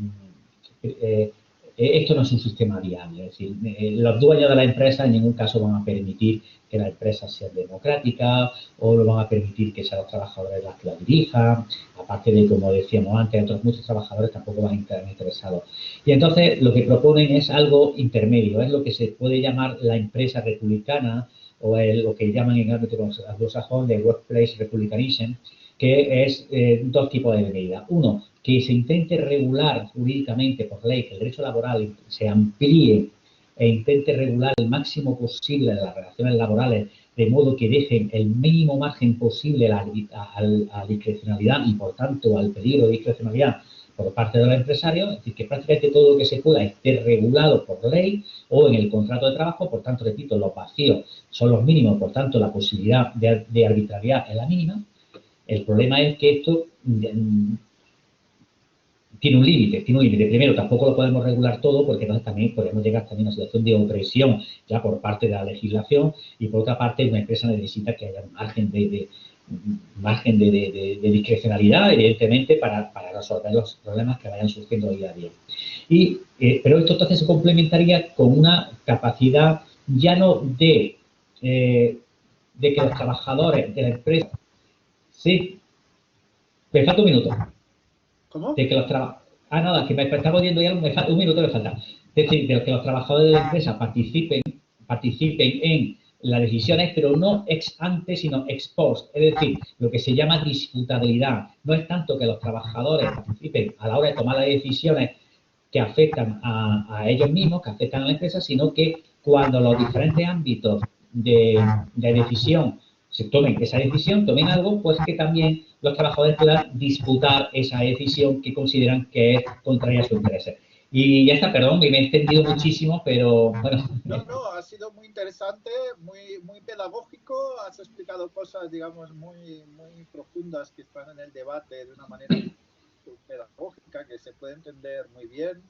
esto no es un sistema viable. Es decir, los dueños de la empresa en ningún caso van a permitir que la empresa sea democrática o no van a permitir que sean los trabajadores los que la dirijan. Aparte de, como decíamos antes, otros muchos trabajadores tampoco van a estar interesados. Y entonces lo que proponen es algo intermedio, es lo que se puede llamar la empresa republicana, o lo que llaman en el ámbito anglosajón de workplace republicanism, que es dos tipos de medidas. Uno, que se intente regular jurídicamente por ley, que el derecho laboral se amplíe e intente regular el máximo posible las relaciones laborales, de modo que dejen el mínimo margen posible a la discrecionalidad y, por tanto, al peligro de discrecionalidad por parte de los empresarios, es decir, que prácticamente todo lo que se pueda esté regulado por ley o en el contrato de trabajo. Por tanto, repito, los vacíos son los mínimos, por tanto, la posibilidad de arbitrariedad es la mínima. El problema es que esto tiene un límite. Primero, tampoco lo podemos regular todo, porque entonces también podemos llegar también a una situación de opresión ya por parte de la legislación, y por otra parte una empresa necesita que haya un margen de discrecionalidad, evidentemente, para resolver los problemas que vayan surgiendo día a día. Pero esto entonces se complementaría con una capacidad ya no de que los trabajadores de la empresa... Sí, me falta un minuto. ¿Cómo? De que los nada, que me estaba oyendo ya, un minuto me falta. Es decir, de que los trabajadores de la empresa participen en las decisiones, pero no ex ante, sino ex post. Es decir, lo que se llama disputabilidad. No es tanto que los trabajadores participen a la hora de tomar las decisiones que afectan a ellos mismos, que afectan a la empresa, sino que cuando los diferentes ámbitos de decisión se tomen esa decisión, tomen algo, pues que también los trabajadores puedan disputar esa decisión que consideran que es contraria a sus intereses. Y ya está, perdón, me he extendido muchísimo, pero bueno. No, ha sido muy interesante, muy pedagógico, has explicado cosas, digamos, muy profundas que están en el debate de una manera pedagógica que se puede entender muy bien.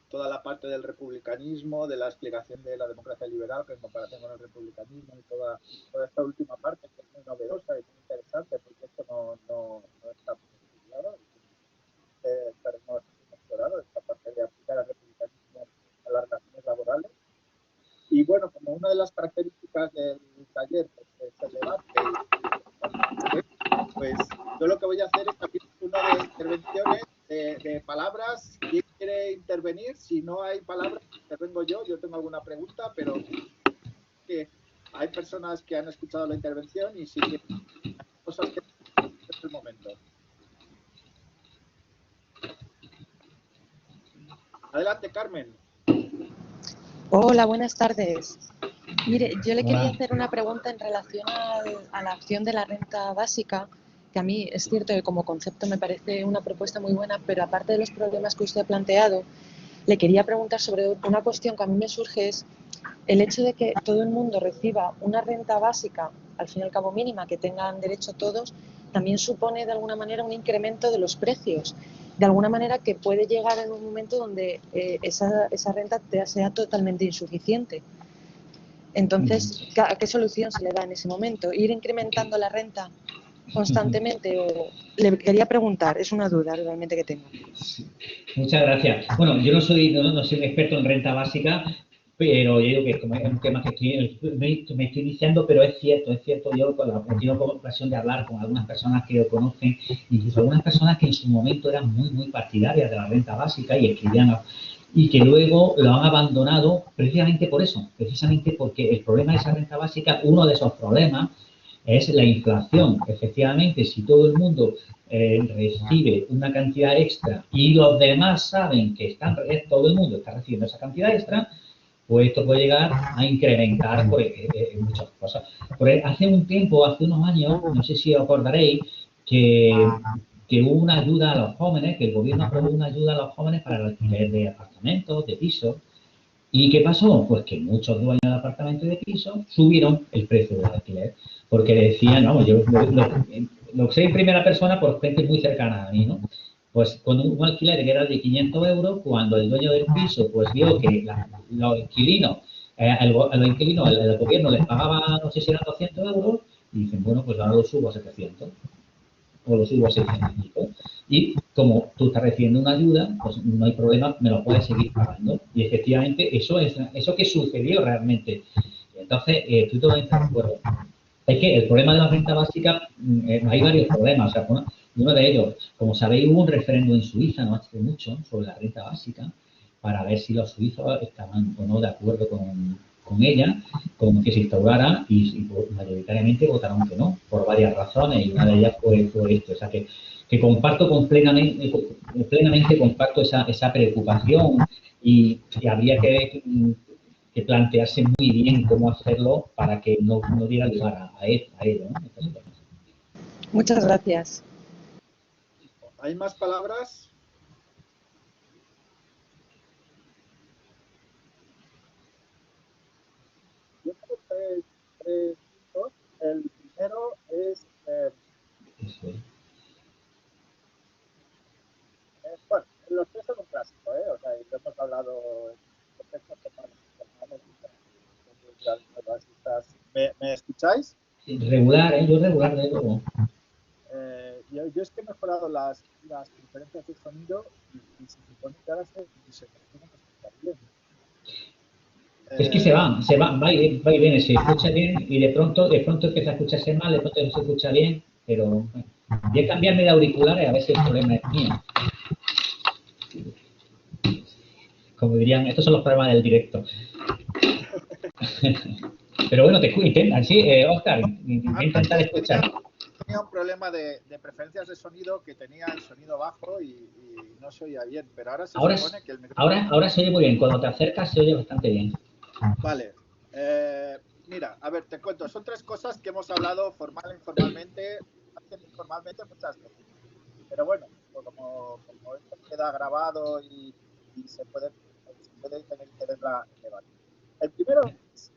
Toda la parte del republicanismo, de la explicación de la democracia liberal, que en comparación con el republicanismo, y toda esta última parte, que es muy novedosa y muy interesante, porque esto no está muy estudiado, pero no está muy explorado, esta parte de aplicar el republicanismo a las relaciones laborales. Y bueno, como una de las características del taller es el debate, pues yo lo que voy a hacer es abrir una de intervenciones de palabras. ¿Quién quiere intervenir? Si no hay palabras, intervengo yo. Yo tengo alguna pregunta, pero que hay personas que han escuchado la intervención y si tienen cosas que es el momento. Adelante, Carmen. Hola, buenas tardes. Mire, yo le quería hacer una pregunta en relación a la acción de la renta básica, que a mí es cierto que como concepto me parece una propuesta muy buena, pero aparte de los problemas que usted ha planteado, le quería preguntar sobre una cuestión que a mí me surge, es el hecho de que todo el mundo reciba una renta básica, al fin y al cabo mínima, que tengan derecho todos, también supone de alguna manera un incremento de los precios. De alguna manera que puede llegar en un momento donde esa renta sea totalmente insuficiente. Entonces, ¿a qué solución se le da en ese momento? ¿Ir incrementando la renta constantemente? O le quería preguntar, es una duda realmente que tengo. Muchas gracias. Bueno, yo no soy un experto en renta básica, pero yo digo que como es un tema que me estoy iniciando, pero es cierto, yo he tenido ocasión de hablar con algunas personas que lo conocen, incluso algunas personas que en su momento eran muy partidarias de la renta básica y escribían y que luego lo han abandonado precisamente por eso, precisamente porque el problema de esa renta básica, uno de esos problemas es la inflación. Efectivamente, si todo el mundo recibe una cantidad extra y los demás saben que todo el mundo está recibiendo esa cantidad extra, pues esto puede llegar a incrementar muchas cosas. Hace un tiempo, hace unos años, no sé si os acordaréis, que hubo una ayuda a los jóvenes, que el gobierno aprobó una ayuda a los jóvenes para el alquiler de apartamentos, de pisos. ¿Y qué pasó? Pues que muchos dueños de apartamentos y de pisos subieron el precio del alquiler, porque decían, vamos, yo lo sé en primera persona por gente muy cercana a mí, ¿no? Pues con un alquiler que era de 500 euros, cuando el dueño del piso pues vio que los inquilinos, el gobierno les pagaba, no sé si eran 200 euros, y dicen, bueno, pues ahora lo subo a 700 o lo subo a 600 y como tú estás recibiendo una ayuda, pues no hay problema, me lo puedes seguir pagando. Y efectivamente eso que sucedió realmente. Entonces, estoy totalmente de acuerdo. Es que el problema de la renta básica, hay varios problemas. O sea, uno de ellos, como sabéis, hubo un referéndum en Suiza no hace mucho sobre la renta básica para ver si los suizos estaban o no de acuerdo con ella, con que se instaurara y mayoritariamente votaron que no, por varias razones, y una de ellas fue esto. O sea, que comparto plenamente comparto esa preocupación y habría que plantearse muy bien cómo hacerlo para que no diera lugar a ello, ¿no? Muchas gracias. ¿Hay más palabras? Yo tengo tres puntos. El primero es, bueno, los tres son un clásico, ¿eh? O sea, y lo hemos hablado en contextos formales. ¿Me escucháis? Regular, yo regular de nuevo. Yo es que he mejorado las conferencias de sonido y se supone que ahora se tiene que escuchar bien. Es que se va y viene, se escucha bien y de pronto empieza a escucharse mal, de pronto no se escucha bien, pero bueno, voy a cambiarme de auriculares a ver si el problema es mío. Como dirían, estos son los problemas del directo. Pero bueno, intenta, sí, Óscar, intentar escuchar. Tenía un problema de preferencias de sonido, que tenía el sonido bajo y no se oía bien, pero ahora se supone que el micrófono... Ahora se oye muy bien, cuando te acercas se oye bastante bien. Vale. Mira, a ver, te cuento, son tres cosas que hemos hablado formal e informalmente, informalmente muchas veces. Pero bueno, como esto queda grabado y se puede tener que ver el debate. El primero es,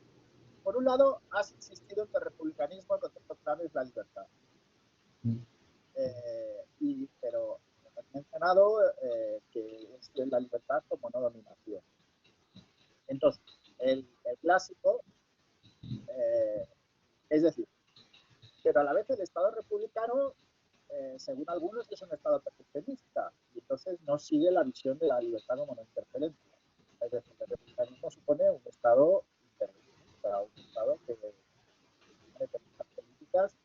por un lado, has insistido en que el republicanismo, el concepto clave es la libertad. Pero has mencionado que es la libertad como no dominación. Entonces, el clásico, es decir, pero a la vez el Estado republicano, según algunos, es un Estado perfeccionista y entonces no sigue la visión de la libertad como no interferencia. Es decir, el republicanismo supone un Estado intervencionista, un Estado que tiene determinadas políticas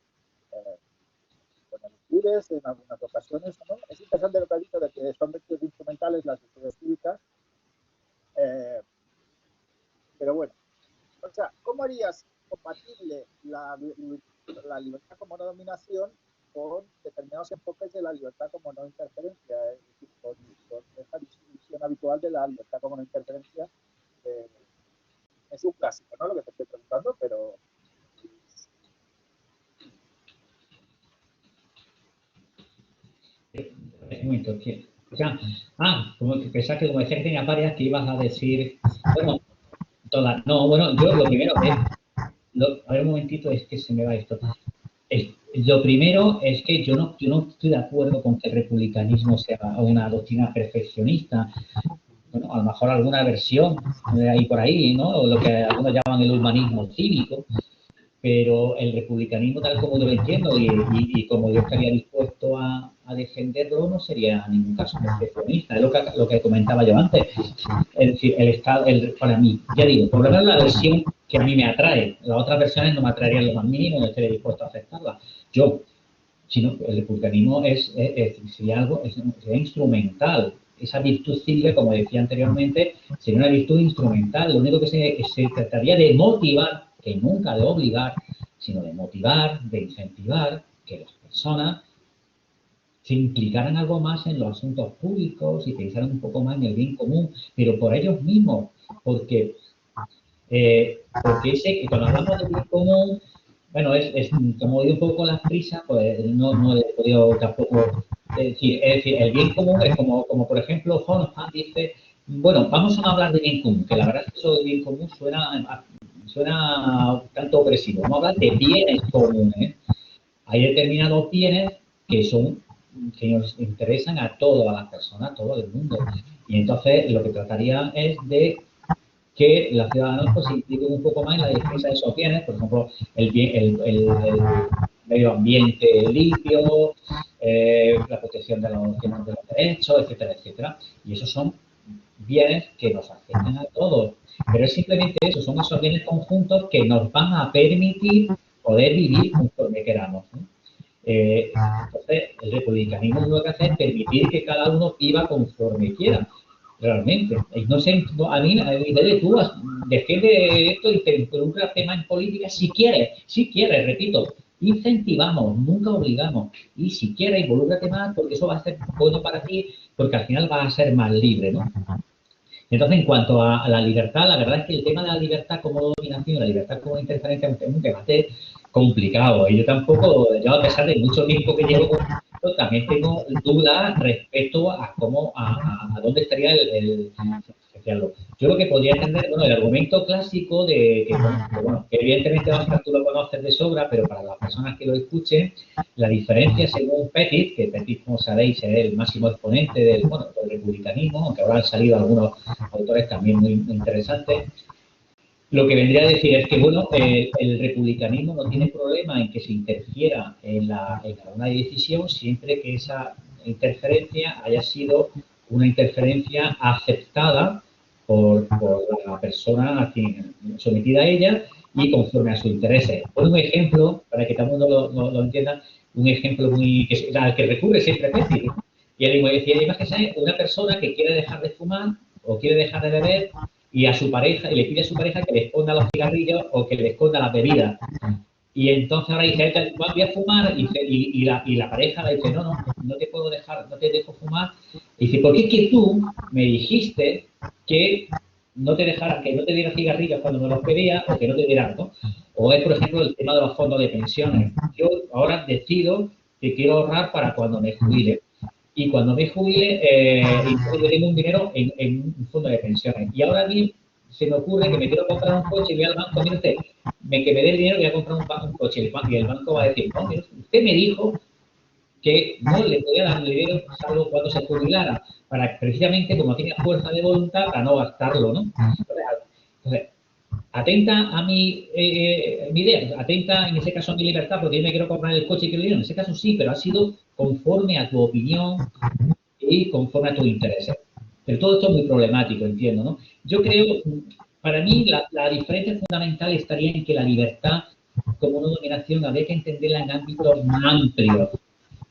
con electores en algunas ocasiones, ¿no? Es interesante lo que ha dicho de que son vectores instrumentales las virtudes cívicas, pero bueno, o sea, ¿cómo harías compatible la libertad como no dominación con determinados enfoques de la libertad como no interferencia? Es decir, con esta visión habitual de la libertad como no interferencia. Es un clásico, ¿no? Lo que te estoy preguntando, pero... Un momento, o sea, como que pensaba que como decía que tenía varias, que ibas a decir, bueno, todas. No, bueno, yo lo primero es, a ver un momentito, es que se me va esto. Lo primero es que yo no estoy de acuerdo con que el republicanismo sea una doctrina perfeccionista. Bueno, a lo mejor alguna versión ahí por ahí, ¿no? O lo que algunos llaman el humanismo cívico, pero el republicanismo tal como yo lo entiendo y como yo estaría dispuesto a defenderlo, no sería en ningún caso perfeccionista. Es lo que comentaba yo antes. Es decir, el Estado, para mí, ya digo, por lo menos la versión que a mí me atrae. Las otras versiones no me atraerían lo más mínimo, no estaría dispuesto a aceptarlas. Yo, sino el republicanismo sería algo, sería instrumental esa virtud cívica, como decía anteriormente, sería una virtud instrumental. Lo único que se trataría de motivar, que nunca de obligar, sino de motivar, de incentivar que las personas se implicaran algo más en los asuntos públicos y pensaran un poco más en el bien común, pero por ellos mismos, porque ese, cuando hablamos del bien común, bueno, como digo un poco con las prisas, pues no he podido tampoco decir. Es decir, el bien común es como por ejemplo, Hofmann dice, bueno, vamos a no hablar de bien común, que la verdad es que eso de bien común suena un tanto opresivo. Vamos a hablar de bienes comunes. Hay determinados bienes que nos interesan a todas las personas, a todo el mundo. Y entonces lo que trataría es de que los ciudadanos pues, se impliquen un poco más en la defensa de esos bienes, por ejemplo, el medio ambiente limpio, la protección de los derechos, etcétera, etcétera. Y esos son bienes que nos afectan a todos. Pero es simplemente eso, son esos bienes conjuntos que nos van a permitir poder vivir conforme queramos, ¿no? Entonces, el republicanismo lo que hace es permitir que cada uno viva conforme quiera, realmente. No sé, a mí, tú defiende esto y te involucra temas en política si quieres, repito, incentivamos, nunca obligamos. Y si quieres, involúcrate más porque eso va a ser bueno para ti, porque al final vas a ser más libre, ¿no? Entonces, en cuanto a la libertad, la verdad es que el tema de la libertad como dominación y la libertad como interferencia es un debate complicado. Y yo tampoco, yo a pesar de mucho tiempo que llevo con esto, también tengo dudas respecto a cómo, a dónde estaría el yo lo que podría entender, bueno, el argumento clásico de que, bueno, que evidentemente tú lo conoces de sobra, pero para las personas que lo escuchen, la diferencia según Pettit, que Pettit, como sabéis, es el máximo exponente del republicanismo, aunque ahora han salido algunos autores también muy interesantes, lo que vendría a decir es que, bueno, el republicanismo no tiene problema en que se interfiera en una decisión siempre que esa interferencia haya sido una interferencia aceptada por la persona sometida a ella y conforme a sus intereses. Un ejemplo, para que todo el mundo lo entienda, un ejemplo al que recurre siempre Pettit. Y él decía, imagínese una persona que quiere dejar de fumar o quiere dejar de beber y a su pareja, y le pide a su pareja que le esconda los cigarrillos o que le esconda las bebidas. Y entonces ahora dice, voy a fumar, y la pareja le dice, no te puedo dejar, no te dejo fumar. Y dice, ¿por qué es que tú me dijiste que no te dejara, que no te diera cigarrillos cuando me los pedías o que no te diera algo? O es, por ejemplo, el tema de los fondos de pensiones. Yo ahora decido que quiero ahorrar para cuando me jubile. Y cuando me jubile, yo tengo un dinero en un fondo de pensiones. Y ahora bien, se me ocurre que me quiero comprar un coche y voy al banco, mire usted, que me dé el dinero y voy a comprar un coche. Y el banco va a decir, no, mire, usted me dijo que no le podía dar dinero salvo cuando se jubilara, para precisamente como tiene fuerza de voluntad para no gastarlo, ¿no? Entonces, atenta a mi idea, atenta en ese caso a mi libertad, porque yo me quiero comprar el coche y quiero dinero. En ese caso sí, pero ha sido conforme a tu opinión y conforme a tus intereses. Pero todo esto es muy problemático, entiendo, ¿no? Yo creo, para mí, la diferencia fundamental estaría en que la libertad como una dominación habría que entenderla en ámbitos más amplios.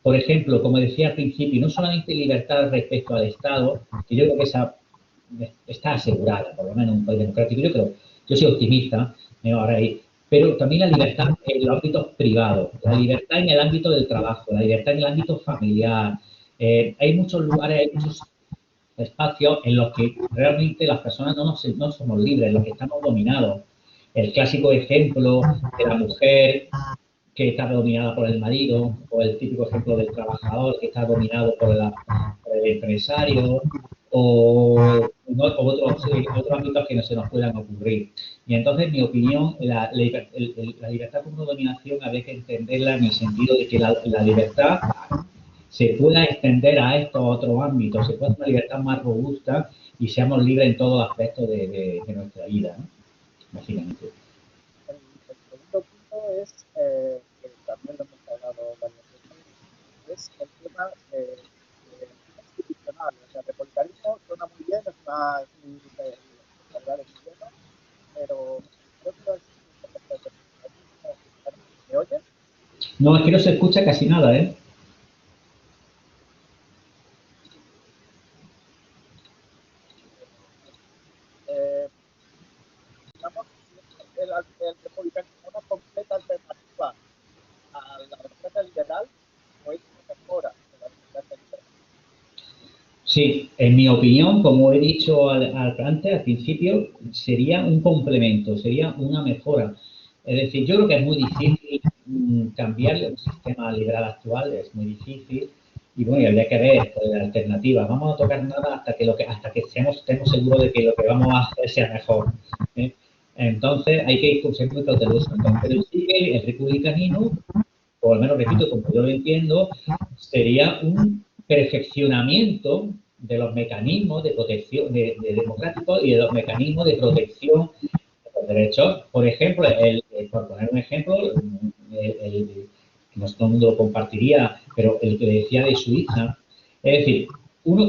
Por ejemplo, como decía al principio, no solamente libertad respecto al Estado, que yo creo que esa está asegurada, por lo menos en un país democrático. Yo soy optimista, ahora ahí, pero también la libertad en los ámbitos privados, la libertad en el ámbito del trabajo, la libertad en el ámbito familiar. Hay muchos lugares, hay muchos espacios en los que realmente las personas no somos libres, en los que estamos dominados. El clásico ejemplo de la mujer que está dominada por el marido, o el típico ejemplo del trabajador que está dominado por el empresario, o otros ámbitos que no se nos puedan ocurrir. Y entonces, en mi opinión, la libertad como dominación habría que entenderla en el sentido de que la libertad se pueda extender a estos otros ámbitos, se pueda hacer una libertad más robusta y seamos libres en todos los aspectos de nuestra vida, ¿no? Básicamente. El segundo punto es, que también lo hemos hablado varias veces, es el tema institucional. O sea, el republicanismo suena muy bien, es una verdad es bueno, pero creo que ¿me oyen? No, es que no se escucha casi nada, ¿eh? Sí, en mi opinión, como he dicho antes, al principio, sería un complemento, sería una mejora. Es decir, yo creo que es muy difícil cambiar el sistema liberal actual, es muy difícil. Y bueno, y habría que ver pues, la alternativa. Vamos a tocar nada hasta que estemos seguros de que lo que vamos a hacer sea mejor. ¿eh? Entonces, hay que ir siempre cauteloso. Entonces, sigue el republicanismo, o al menos repito, como yo lo entiendo, sería un perfeccionamiento de los mecanismos de protección de democráticos y de los mecanismos de protección de los derechos. Por ejemplo, por poner un ejemplo, que no todo el mundo lo compartiría, pero el que decía de Suiza, es decir,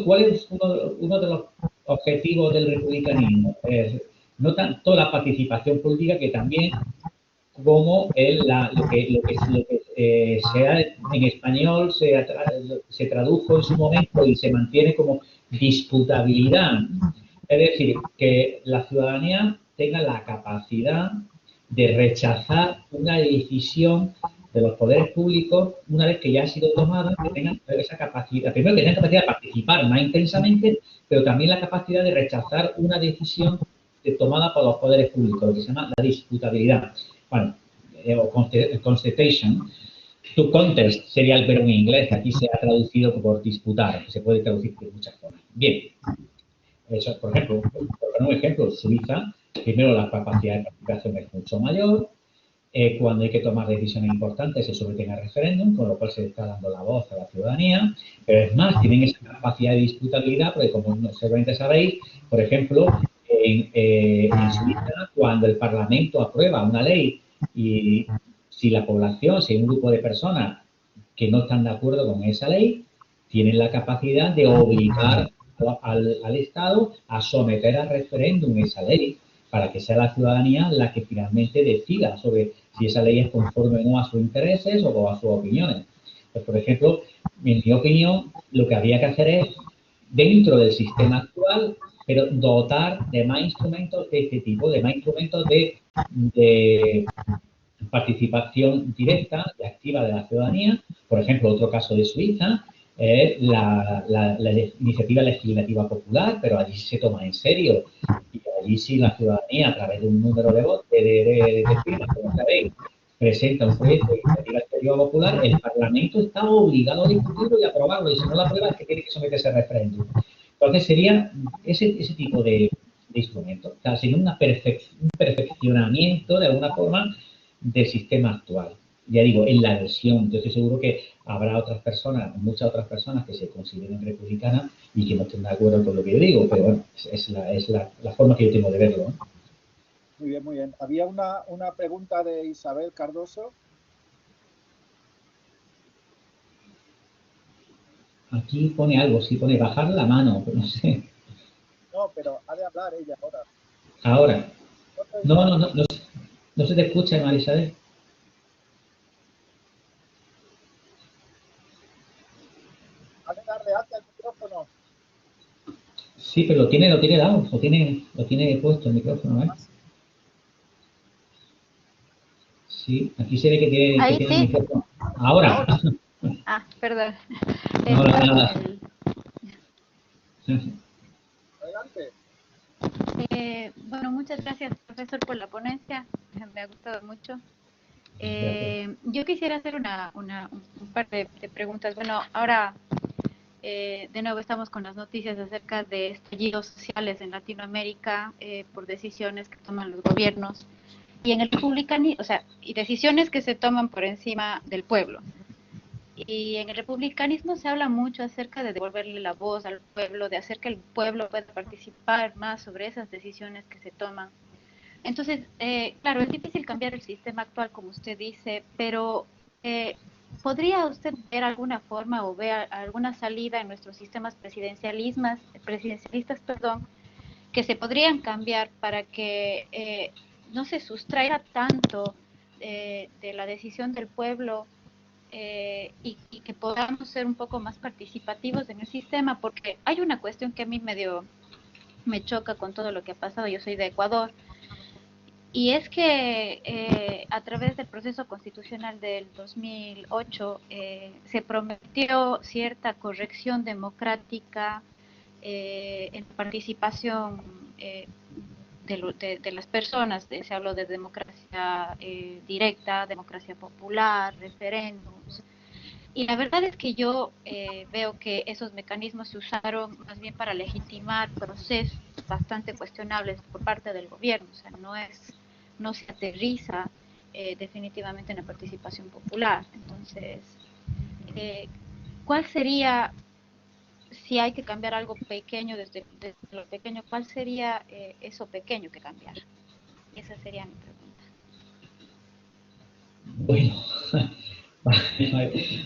¿cuál es uno de los objetivos del republicanismo? Es no tanto la participación política, que también como lo que sea en español se tradujo en su momento y se mantiene como disputabilidad. Es decir, que la ciudadanía tenga la capacidad de rechazar una decisión de los poderes públicos una vez que ya ha sido tomada, que tengan esa capacidad, primero que tengan capacidad de participar más intensamente, pero también la capacidad de rechazar una decisión tomada por los poderes públicos, lo que se llama la disputabilidad. Bueno, o contestation. To contest sería el verbo en inglés, que aquí se ha traducido por disputar, que se puede traducir de muchas formas. Bien, eso, por ejemplo, un ejemplo, Suiza, primero la capacidad de participación es mucho mayor, cuando hay que tomar decisiones importantes se someten a referéndum, con lo cual se está dando la voz a la ciudadanía, pero es más, tienen esa capacidad de disputabilidad, porque como seguramente sabéis, por ejemplo, en Suiza, cuando el Parlamento aprueba una ley y si la población, si hay un grupo de personas que no están de acuerdo con esa ley, tienen la capacidad de obligar al Estado a someter a referéndum esa ley para que sea la ciudadanía la que finalmente decida sobre si esa ley es conforme o no a sus intereses o a sus opiniones. Pues, por ejemplo, en mi opinión, lo que habría que hacer es, dentro del sistema actual, pero dotar de más instrumentos de este tipo, de más instrumentos de participación directa y activa de la ciudadanía. Por ejemplo, otro caso de Suiza es la iniciativa legislativa popular, pero allí se toma en serio. Y allí sí la ciudadanía, a través de un número de votos, de firmas, como sabéis, presenta un proyecto de iniciativa legislativa popular, el Parlamento está obligado a discutirlo y aprobarlo, y si no lo aprueba es que tiene que someterse a referéndum. Entonces sería ese tipo de instrumentos. O sea, sería un perfeccionamiento, de alguna forma, del sistema actual. Ya digo, en la versión, yo estoy seguro que habrá otras personas, muchas otras personas que se consideren republicanas y que no estén de acuerdo con lo que yo digo, pero bueno, es la forma que yo tengo de verlo, ¿no? Muy bien, muy bien. Había una pregunta de Isabel Cardoso. Aquí pone algo, sí pone bajar la mano, pero no sé. No, pero ha de hablar ella ahora. Ahora. No se te escucha, Marisabel. Ha de darle alta al micrófono. Sí, pero lo tiene dado, lo tiene puesto el micrófono, ¿eh? Sí, aquí se ve que tiene el micrófono. Ahora. Ah, perdón. No, nada. Adelante. Bueno, muchas gracias, profesor, por la ponencia. Me ha gustado mucho. Yo quisiera hacer un par de preguntas. Bueno, ahora de nuevo estamos con las noticias acerca de estallidos sociales en Latinoamérica por decisiones que toman los gobiernos y en el republicanismo, o sea, y decisiones que se toman por encima del pueblo. Y en el republicanismo se habla mucho acerca de devolverle la voz al pueblo, de hacer que el pueblo pueda participar más sobre esas decisiones que se toman. Entonces, claro, es difícil cambiar el sistema actual, como usted dice, pero ¿podría usted ver alguna forma o ver alguna salida en nuestros sistemas presidencialistas, que se podrían cambiar para que no se sustraiga tanto de la decisión del pueblo y que podamos ser un poco más participativos en el sistema? Porque hay una cuestión que a mí me choca con todo lo que ha pasado. Yo soy de Ecuador. Y es que a través del proceso constitucional del 2008 se prometió cierta corrección democrática en participación de las personas. Se habló de democracia directa, democracia popular, referéndums. Y la verdad es que yo veo que esos mecanismos se usaron más bien para legitimar procesos bastante cuestionables por parte del gobierno. O sea, no se aterriza definitivamente en la participación popular. Entonces, ¿cuál sería, si hay que cambiar algo pequeño desde lo pequeño, cuál sería eso pequeño que cambiar? Esa sería mi pregunta. Bueno,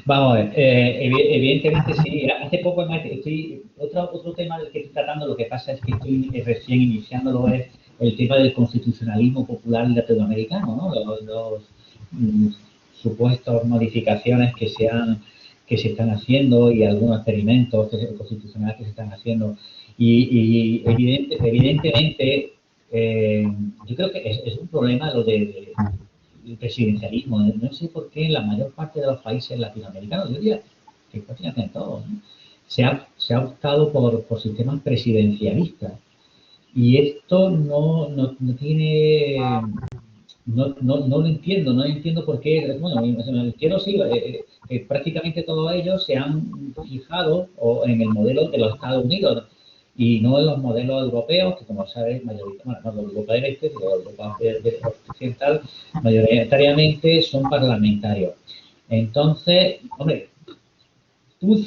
vamos a ver. Evidentemente sí. Hace poco otro tema del que estoy tratando, lo que pasa es que estoy recién iniciándolo, es el tema del constitucionalismo popular latinoamericano, ¿no? Los supuestas modificaciones que se están haciendo y algunos experimentos constitucionales que se están haciendo. Evidentemente, yo creo que es un problema lo de el presidencialismo. No sé por qué en la mayor parte de los países latinoamericanos, yo diría que prácticamente en todos, ¿no? Se ha optado por sistemas presidencialistas. Y esto no tiene, no lo entiendo, no entiendo por qué. Bueno, quiero sí, prácticamente todos ellos se han fijado en el modelo de los Estados Unidos y no en los modelos europeos, que como sabes, mayoritariamente, bueno, los europeos del este, los europeos occidental, mayoritariamente son parlamentarios. Entonces, hombre, es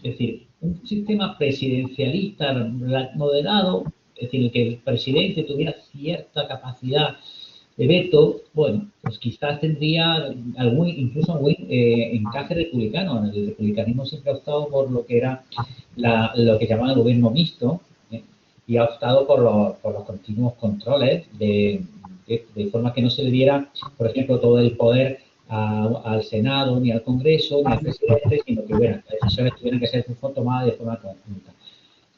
decir, un sistema presidencialista moderado, es decir, que el presidente tuviera cierta capacidad de veto, bueno, pues quizás tendría incluso algún encaje republicano. El republicanismo siempre ha optado por lo que era lo que llamaban el gobierno mixto, ¿eh? Y ha optado por los continuos controles de forma que no se le diera, por ejemplo, todo el poder al Senado, ni al Congreso, ni al presidente, sino que las decisiones tuvieran que ser tomadas de forma conjunta.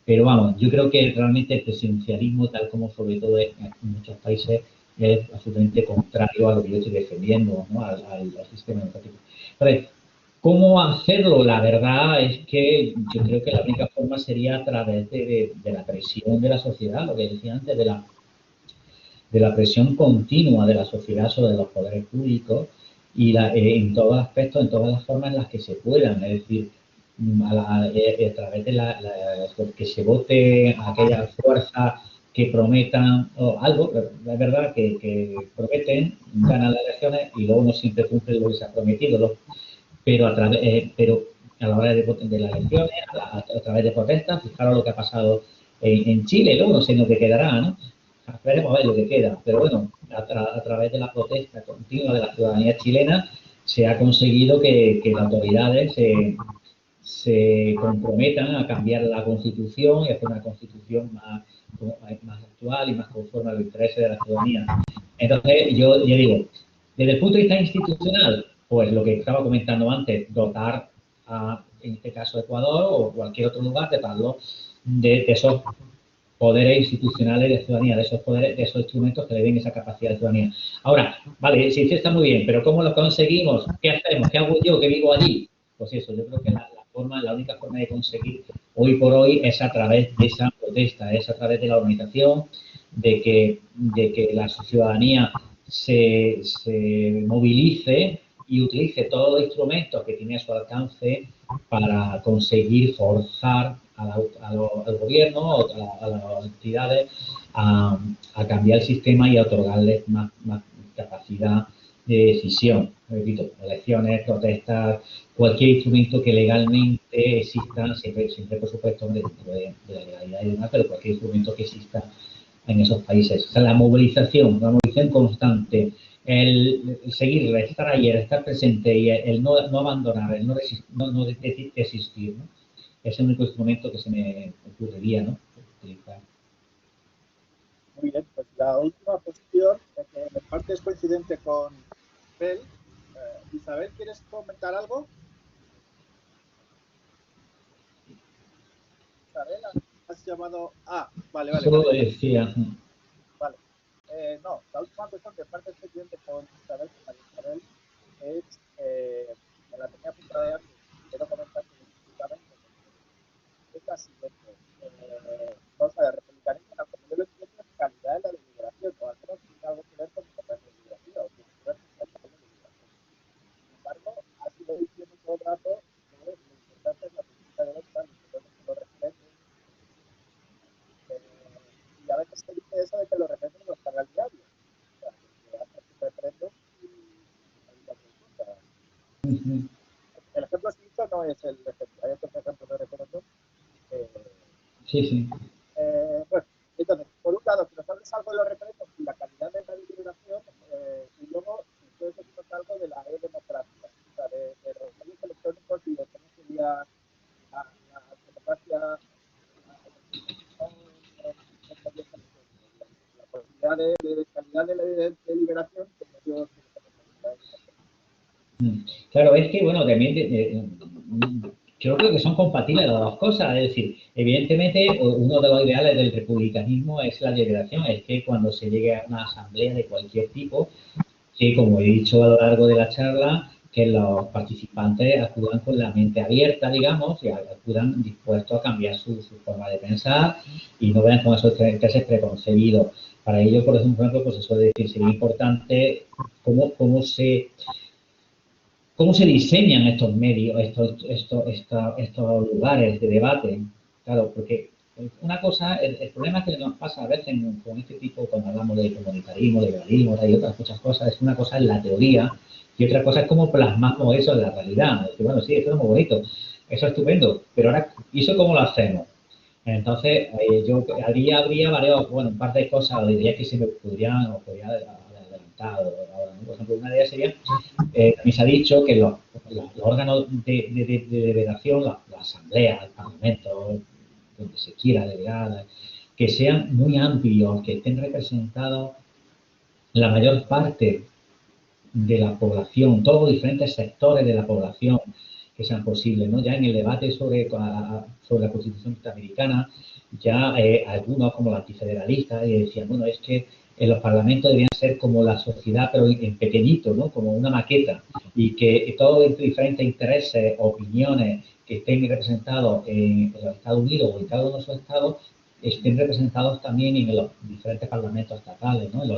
Pero vamos, yo creo que realmente el presidencialismo, tal como sobre todo en muchos países, es absolutamente contrario a lo que yo estoy defendiendo, ¿no? al sistema democrático. Entonces, ¿cómo hacerlo? La verdad es que yo creo que la única forma sería a través de la presión de la sociedad, lo que decía antes, de la presión continua de la sociedad sobre los poderes públicos y en todos los aspectos, en todas las formas en las que se puedan. Es decir, a través de que se vote a aquellas fuerzas que prometan algo, es verdad que prometen, ganan las elecciones y luego no siempre cumplen lo que se ha prometido, pero a la hora de las elecciones, a través de protestas, fijaros lo que ha pasado en Chile, luego no sé lo que quedará, ¿no? Esperemos a ver lo que queda, pero bueno, a través de la protesta continua de la ciudadanía chilena se ha conseguido que las autoridades se comprometan a cambiar la Constitución y hacer una Constitución más actual y más conforme a los intereses de la ciudadanía. Entonces, yo ya digo, desde el punto de vista institucional, pues lo que estaba comentando antes, dotar en este caso Ecuador o cualquier otro lugar, de esos poderes institucionales de ciudadanía, de esos poderes, de esos instrumentos que le den esa capacidad de ciudadanía. Ahora, vale, sí, está muy bien, pero ¿cómo lo conseguimos? ¿Qué hacemos? ¿Qué hago yo que vivo allí? Pues eso, yo creo que la única forma de conseguir hoy por hoy es a través de esa protesta, es a través de la organización, de que la ciudadanía se movilice y utilice todos los instrumentos que tiene a su alcance para conseguir forzar al gobierno o a las entidades a cambiar el sistema y a otorgarles más capacidad de decisión. Repito, elecciones, protestas, cualquier instrumento que legalmente exista, siempre por supuesto dentro de la legalidad y demás, pero cualquier instrumento que exista en esos países. O sea, la movilización constante, el seguir, el estar ahí, el estar presente y el no abandonar, el no desistir, ¿no? Es el único instrumento que se me ocurriría, ¿no? Utilizar. Muy bien, pues la última cuestión, que en parte es coincidente con Bel. Isabel, ¿quieres comentar algo? Isabel, has llamado. Ah, vale. Solo decía. Vale. No, la última cuestión que en parte es coincidente con Isabel, es, me la tenía apuntada antes, quiero comentar que la siguiente. Vamos a ver, republicanismo, como yo lo entiendo, es calidad de la deliberación, o al menos tiene algo que ver con la deliberativa, o tiene que ver con calidad de la deliberación. Sin embargo, ha sido diciendo todo el rato que lo importante es la política de los referéndums. Y a veces se dice eso de que los referéndums no están al diario. O sea, que haces un referéndum y hay la consulta. El ejemplo suizo no es el ejemplo. Hay otros ejemplos de referéndum. Sí. Bueno, entonces, por un lado, que nos hables algo de los referéndums y la calidad de la deliberación, y luego, puedes decirnos algo de la democrática, o sea, de los medios electrónicos y de cómo sería la democracia, la posibilidad de calidad de la deliberación con medios electrónicos. Claro, es que, bueno, también yo creo que son compatibles las dos cosas. Es decir, evidentemente, uno de los ideales del republicanismo es la deliberación, es que cuando se llegue a una asamblea de cualquier tipo, que, como he dicho a lo largo de la charla, que los participantes acudan con la mente abierta, digamos, y acudan dispuestos a cambiar su forma de pensar y no vean con esos intereses preconcebidos. Para ello, por ejemplo, pues eso de decir, sería importante cómo se diseñan estos medios, estos lugares de debate. Claro, porque una cosa, el problema que nos pasa a veces con este tipo, cuando hablamos de comunitarismo, de liberalismo y otras muchas cosas, es una cosa en la teoría y otra cosa es cómo plasmamos eso en la realidad. Es decir, bueno, sí, eso es muy bonito, eso es estupendo, pero ahora, ¿y eso cómo lo hacemos? Entonces, yo habría varios, bueno, un par de cosas, diría que se me podría adelantar ahora, ¿no? Por ejemplo, una de ellas sería, también se ha dicho que los órganos de deliberación, la asamblea, el parlamento, donde se quiera delegar, que sean muy amplios, que estén representados la mayor parte de la población, todos los diferentes sectores de la población que sean posibles, ¿no? Ya en el debate sobre la Constitución norteamericana, ya algunos como los antifederalistas decían, bueno, es que en los parlamentos deberían ser como la sociedad, pero en pequeñito, ¿no? Como una maqueta, y que todos los diferentes intereses, opiniones que estén representados en los Estados Unidos o en cada uno de esos estados, estén representados también en los diferentes parlamentos estatales, ¿no? En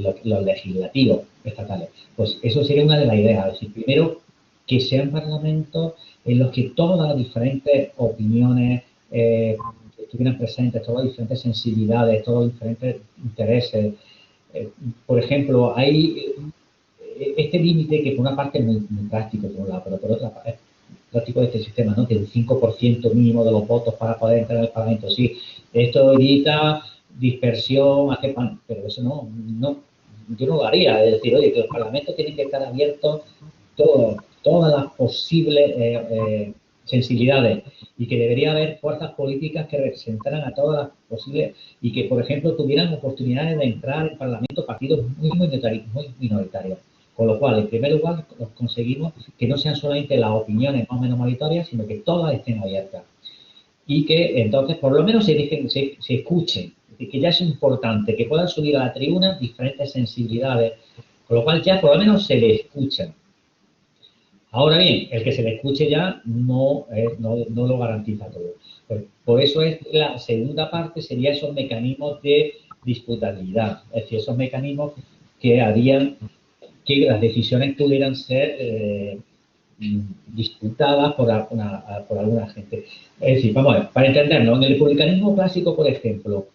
los legislativos estatales. Pues eso sería una de las ideas. Es decir, primero, que sean parlamentos en los que todas las diferentes opiniones estuvieran presentes, todas las diferentes sensibilidades, todos los diferentes intereses. Por ejemplo, hay este límite que por una parte es muy práctico, por un lado, pero por otra parte es práctico de este sistema, ¿no? Que el 5% mínimo de los votos para poder entrar en el Parlamento. Sí, esto evita dispersión, pero eso no, yo no lo haría. Es decir, oye, que los parlamentos tienen que estar abiertos todas las posibles sensibilidades y que debería haber fuerzas políticas que representaran a todas las posibles y que, por ejemplo, tuvieran oportunidades de entrar en el Parlamento partidos muy minoritarios. Con lo cual, en primer lugar, conseguimos que no sean solamente las opiniones más o menos mayoritarias, sino que todas estén abiertas. Y que entonces, por lo menos, se escuchen. Que ya es importante que puedan subir a la tribuna diferentes sensibilidades, con lo cual ya por lo menos se le escuchan. Ahora bien, el que se le escuche ya no lo garantiza todo. Por eso es la segunda parte, sería esos mecanismos de disputabilidad, es decir, esos mecanismos que harían que las decisiones pudieran ser disputadas por alguna gente. Es decir, vamos a ver, para entenderlo, en el republicanismo clásico, por ejemplo,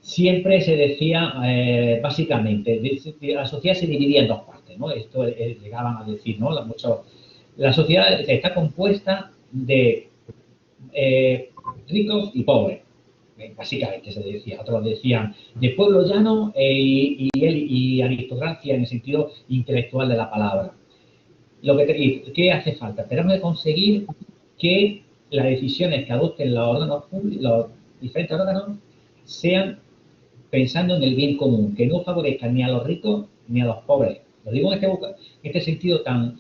siempre se decía, básicamente, la sociedad se dividía en dos partes, ¿no? Esto llegaban a decir, ¿no? La sociedad está compuesta de ricos y pobres, básicamente se decía. Otros decían de pueblo llano y aristocracia en el sentido intelectual de la palabra. ¿Qué hace falta? Tenemos que conseguir que las decisiones que adopten los órganos públicos, los diferentes órganos, sean pensando en el bien común, que no favorezcan ni a los ricos ni a los pobres. Lo digo en este sentido tan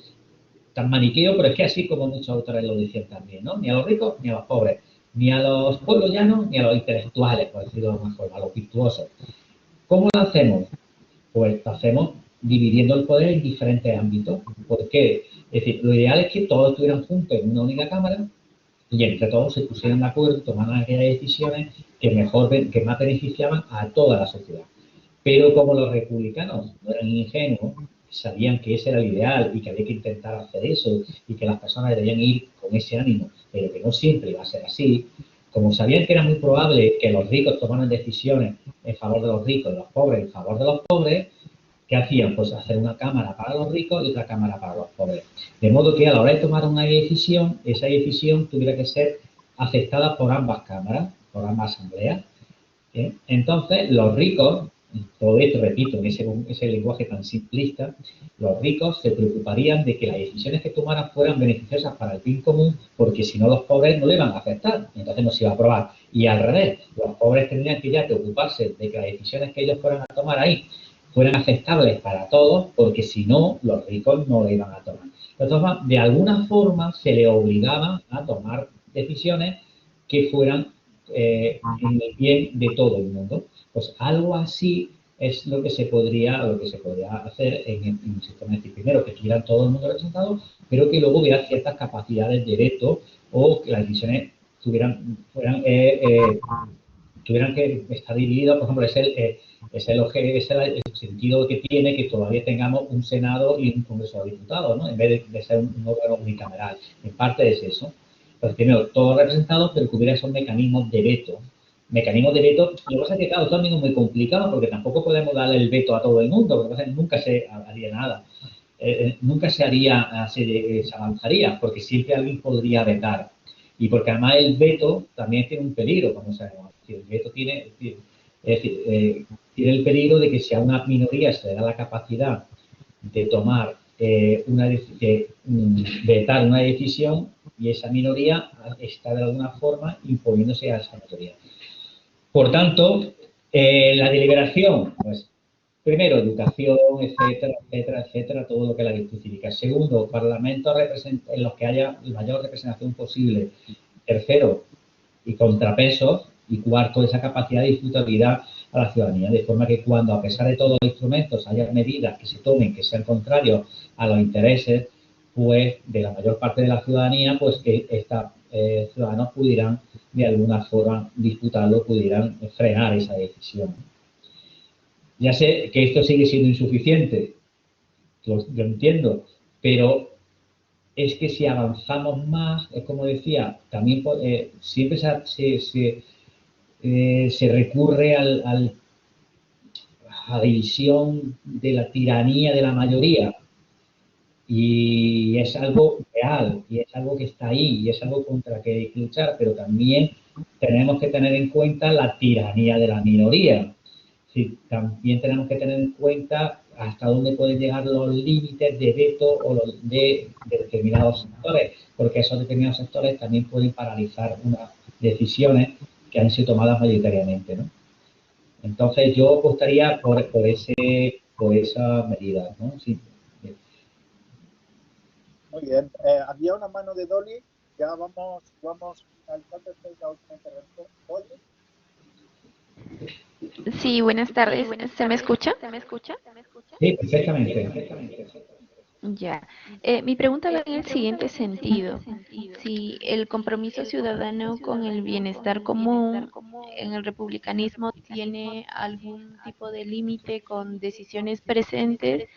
maniqueo, pero es que así como muchos autores lo decían también, ¿no? Ni a los ricos ni a los pobres, ni a los pueblos llanos ni a los intelectuales, por decirlo de alguna forma, a los virtuosos. ¿Cómo lo hacemos? Pues lo hacemos dividiendo el poder en diferentes ámbitos. ¿Por qué? Es decir, lo ideal es que todos estuvieran juntos en una única cámara y entre todos se pusieron de acuerdo, tomaron aquellas decisiones que más beneficiaban a toda la sociedad. Pero como los republicanos no eran ingenuos, sabían que ese era el ideal y que había que intentar hacer eso y que las personas debían ir con ese ánimo, pero que no siempre iba a ser así, como sabían que era muy probable que los ricos tomaran decisiones en favor de los ricos y los pobres en favor de los pobres, ¿qué hacían? Pues hacer una cámara para los ricos y otra cámara para los pobres. De modo que a la hora de tomar una decisión, esa decisión tuviera que ser aceptada por ambas cámaras, por ambas asambleas. Entonces, los ricos, todo esto, repito, en ese lenguaje tan simplista, los ricos se preocuparían de que las decisiones que tomaran fueran beneficiosas para el bien común, porque si no los pobres no le iban a afectar, entonces no se iba a aprobar. Y al revés, los pobres tendrían que ya preocuparse de que las decisiones que ellos fueran a tomar ahí fueran aceptables para todos, porque si no, los ricos no le iban a tomar. Entonces, de alguna forma se le obligaba a tomar decisiones que fueran en el bien de todo el mundo. Pues algo así es lo que se podría hacer en un sistema de primero, que estuvieran todo el mundo representado, pero que luego hubiera ciertas capacidades de veto o que las decisiones tuvieran que estar divididas. Por ejemplo, es el sentido que tiene que todavía tengamos un Senado y un Congreso de Diputados, ¿no? En vez de ser un órgano unicameral. En parte es eso. Pues primero, todos representados, pero que hubiera esos mecanismos de veto. Mecanismos de veto, lo que pasa es que, claro, también es muy complicado, porque tampoco podemos darle el veto a todo el mundo, porque nunca se haría nada. Nunca se avanzaría, porque siempre alguien podría vetar. Y porque además el veto también tiene un peligro, como sabemos. El veto tiene el peligro de que si a una minoría se le da la capacidad de tomar vetar una decisión, y esa minoría está de alguna forma imponiéndose a esa mayoría. Por tanto, la deliberación, pues, primero, educación, etcétera, etcétera, etcétera, todo lo que la justifica. Segundo, parlamentos en los que haya la mayor representación posible. Tercero, y contrapesos. Y cuarto, esa capacidad de disputabilidad a la ciudadanía, de forma que cuando, a pesar de todos los instrumentos, haya medidas que se tomen que sean contrarios a los intereses, pues, de la mayor parte de la ciudadanía, pues que estos ciudadanos pudieran, de alguna forma, disputarlo, pudieran frenar esa decisión. Ya sé que esto sigue siendo insuficiente, yo entiendo, pero es que si avanzamos más, es como decía, también siempre se recurre a la división de la tiranía de la mayoría, y es algo real, y es algo que está ahí, y es algo contra que hay que luchar, pero también tenemos que tener en cuenta la tiranía de la minoría. Sí, también tenemos que tener en cuenta hasta dónde pueden llegar los límites de veto o de determinados sectores, porque esos determinados sectores también pueden paralizar unas decisiones que han sido tomadas mayoritariamente, ¿no? Entonces, yo apostaría por esa medida, ¿no? Sí. Muy bien. Había una mano de Dolly. Ya vamos finalizando esta última intervención. Dolly. Sí, buenas tardes. ¿Se me escucha? Sí, perfectamente. Ya. Mi pregunta va en el siguiente sentido. Si el compromiso ciudadano con el bienestar común en el republicanismo tiene algún tipo de límite con decisiones presentes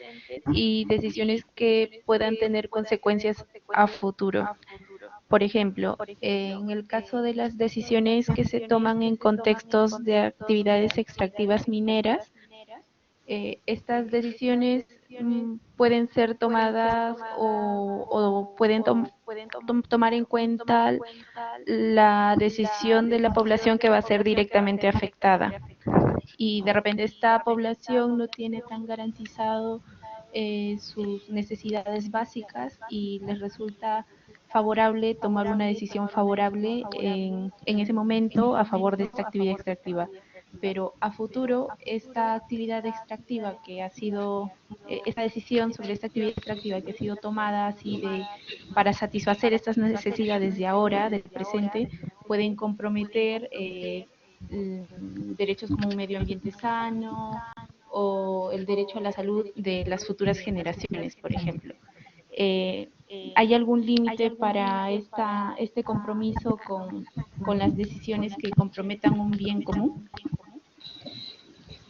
y decisiones que puedan tener consecuencias a futuro. Por ejemplo, en el caso de las decisiones que se toman en contextos de actividades extractivas mineras, estas decisiones pueden ser tomadas o pueden tomar en cuenta la decisión de la población que va a ser directamente afectada. Y de repente esta población no tiene tan garantizado sus necesidades básicas y les resulta favorable tomar una decisión favorable en ese momento a favor de esta actividad extractiva. Pero a futuro, esta actividad extractiva que ha sido, esta decisión sobre esta actividad extractiva que ha sido tomada así para satisfacer estas necesidades de ahora, del presente, pueden comprometer derechos como un medio ambiente sano o el derecho a la salud de las futuras generaciones, por ejemplo. ¿hay algún límite para este compromiso con las decisiones que comprometan un bien común?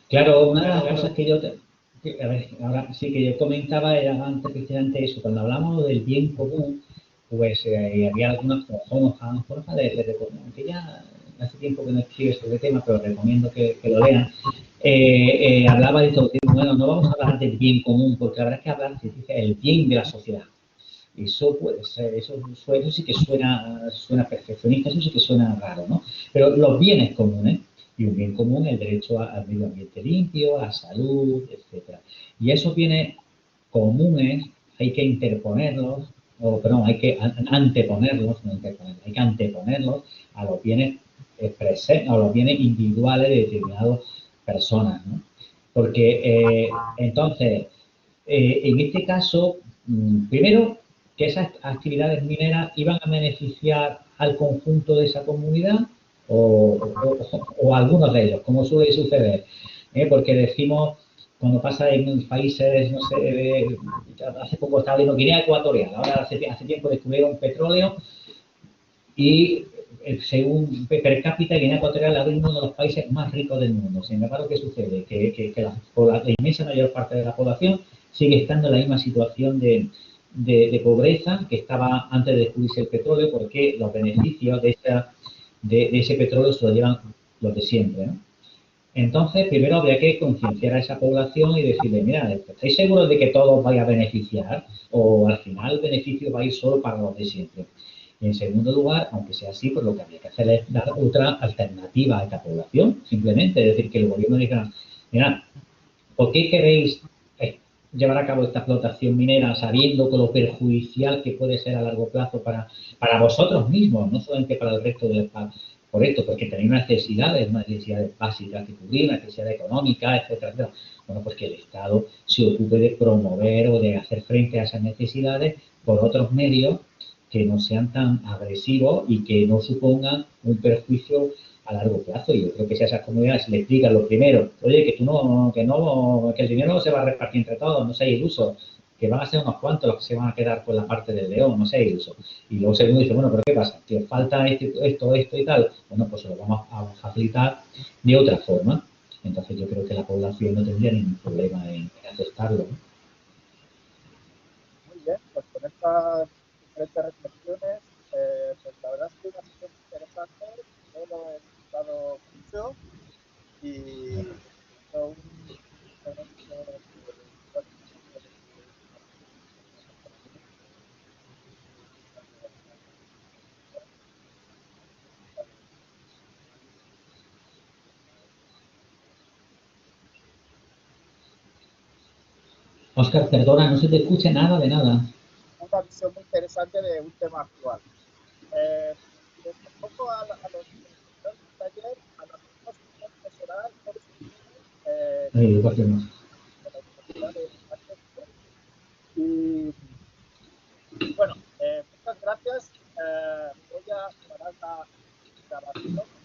Claro, una de las cosas que a ver, ahora sí que yo comentaba era antes precisamente eso, cuando hablamos del bien común, pues había algunas, como Hans Borja, que ya hace tiempo que no escribe sobre el tema, pero recomiendo que lo lean, hablaba de todo, bueno, no vamos a hablar del bien común, porque habrá que hablar del bien de la sociedad. Eso puede ser, eso sí que suena perfeccionista, eso sí que suena raro, ¿no? Pero los bienes comunes, y un bien común, el derecho al medio ambiente limpio, a salud, etcétera. Y esos bienes comunes hay que interponerlos, o perdón, hay que anteponerlos, no interponerlos, hay que anteponerlos a los bienes a los bienes individuales de determinadas personas, ¿no? Porque entonces, en este caso, primero, que esas actividades mineras iban a beneficiar al conjunto de esa comunidad o a algunos de ellos, como suele suceder. Porque decimos, cuando pasa en países, no sé, hace poco estaba viendo Guinea Ecuatorial, ahora hace tiempo descubrieron petróleo y según per cápita, Guinea Ecuatorial es uno de los países más ricos del mundo. Sin embargo, ¿qué sucede? Que la inmensa mayor parte de la población sigue estando en la misma situación de pobreza que estaba antes de descubrirse el petróleo, porque los beneficios de ese petróleo se lo llevan los de siempre, ¿no? Entonces, primero habría que concienciar a esa población y decirle, mira, ¿estáis seguros de que todos vais a beneficiar? O al final el beneficio va a ir solo para los de siempre. Y en segundo lugar, aunque sea así, pues lo que habría que hacer es dar otra alternativa a esta población, simplemente. Es decir, que el gobierno diga, mira, ¿por qué queréis llevar a cabo esta explotación minera sabiendo que lo perjudicial que puede ser a largo plazo para vosotros mismos, no solamente para el resto del Estado? Por esto, porque tenéis unas necesidades básicas que cubrir, necesidades económicas, etcétera, etcétera. Bueno, pues que el Estado se ocupe de promover o de hacer frente a esas necesidades por otros medios que no sean tan agresivos y que no supongan un perjuicio a largo plazo. Y yo creo que si a esas comunidades se les explica lo primero, oye, que el dinero no se va a repartir entre todos, no seáis ilusos, que van a ser unos cuantos los que se van a quedar con la parte del león, no seáis ilusos. Y luego segundo dice, bueno, pero ¿qué pasa? Que os falta esto y tal. Bueno, pues se lo vamos a facilitar de otra forma. Entonces yo creo que la población no tendría ningún problema en aceptarlo, ¿no? Muy bien, pues con estas diferentes reflexiones, pues la verdad es que una sesión interesante, yo lo he disfrutado mucho y un Óscar, perdona, no se te escucha nada de nada. una visión muy interesante de un tema actual. Les propongo a los del taller, a las mismas que será el próximo lunes, Igual que no. de la Universidad de Manchester. Y bueno, muchas gracias. Voy a parar la grabación.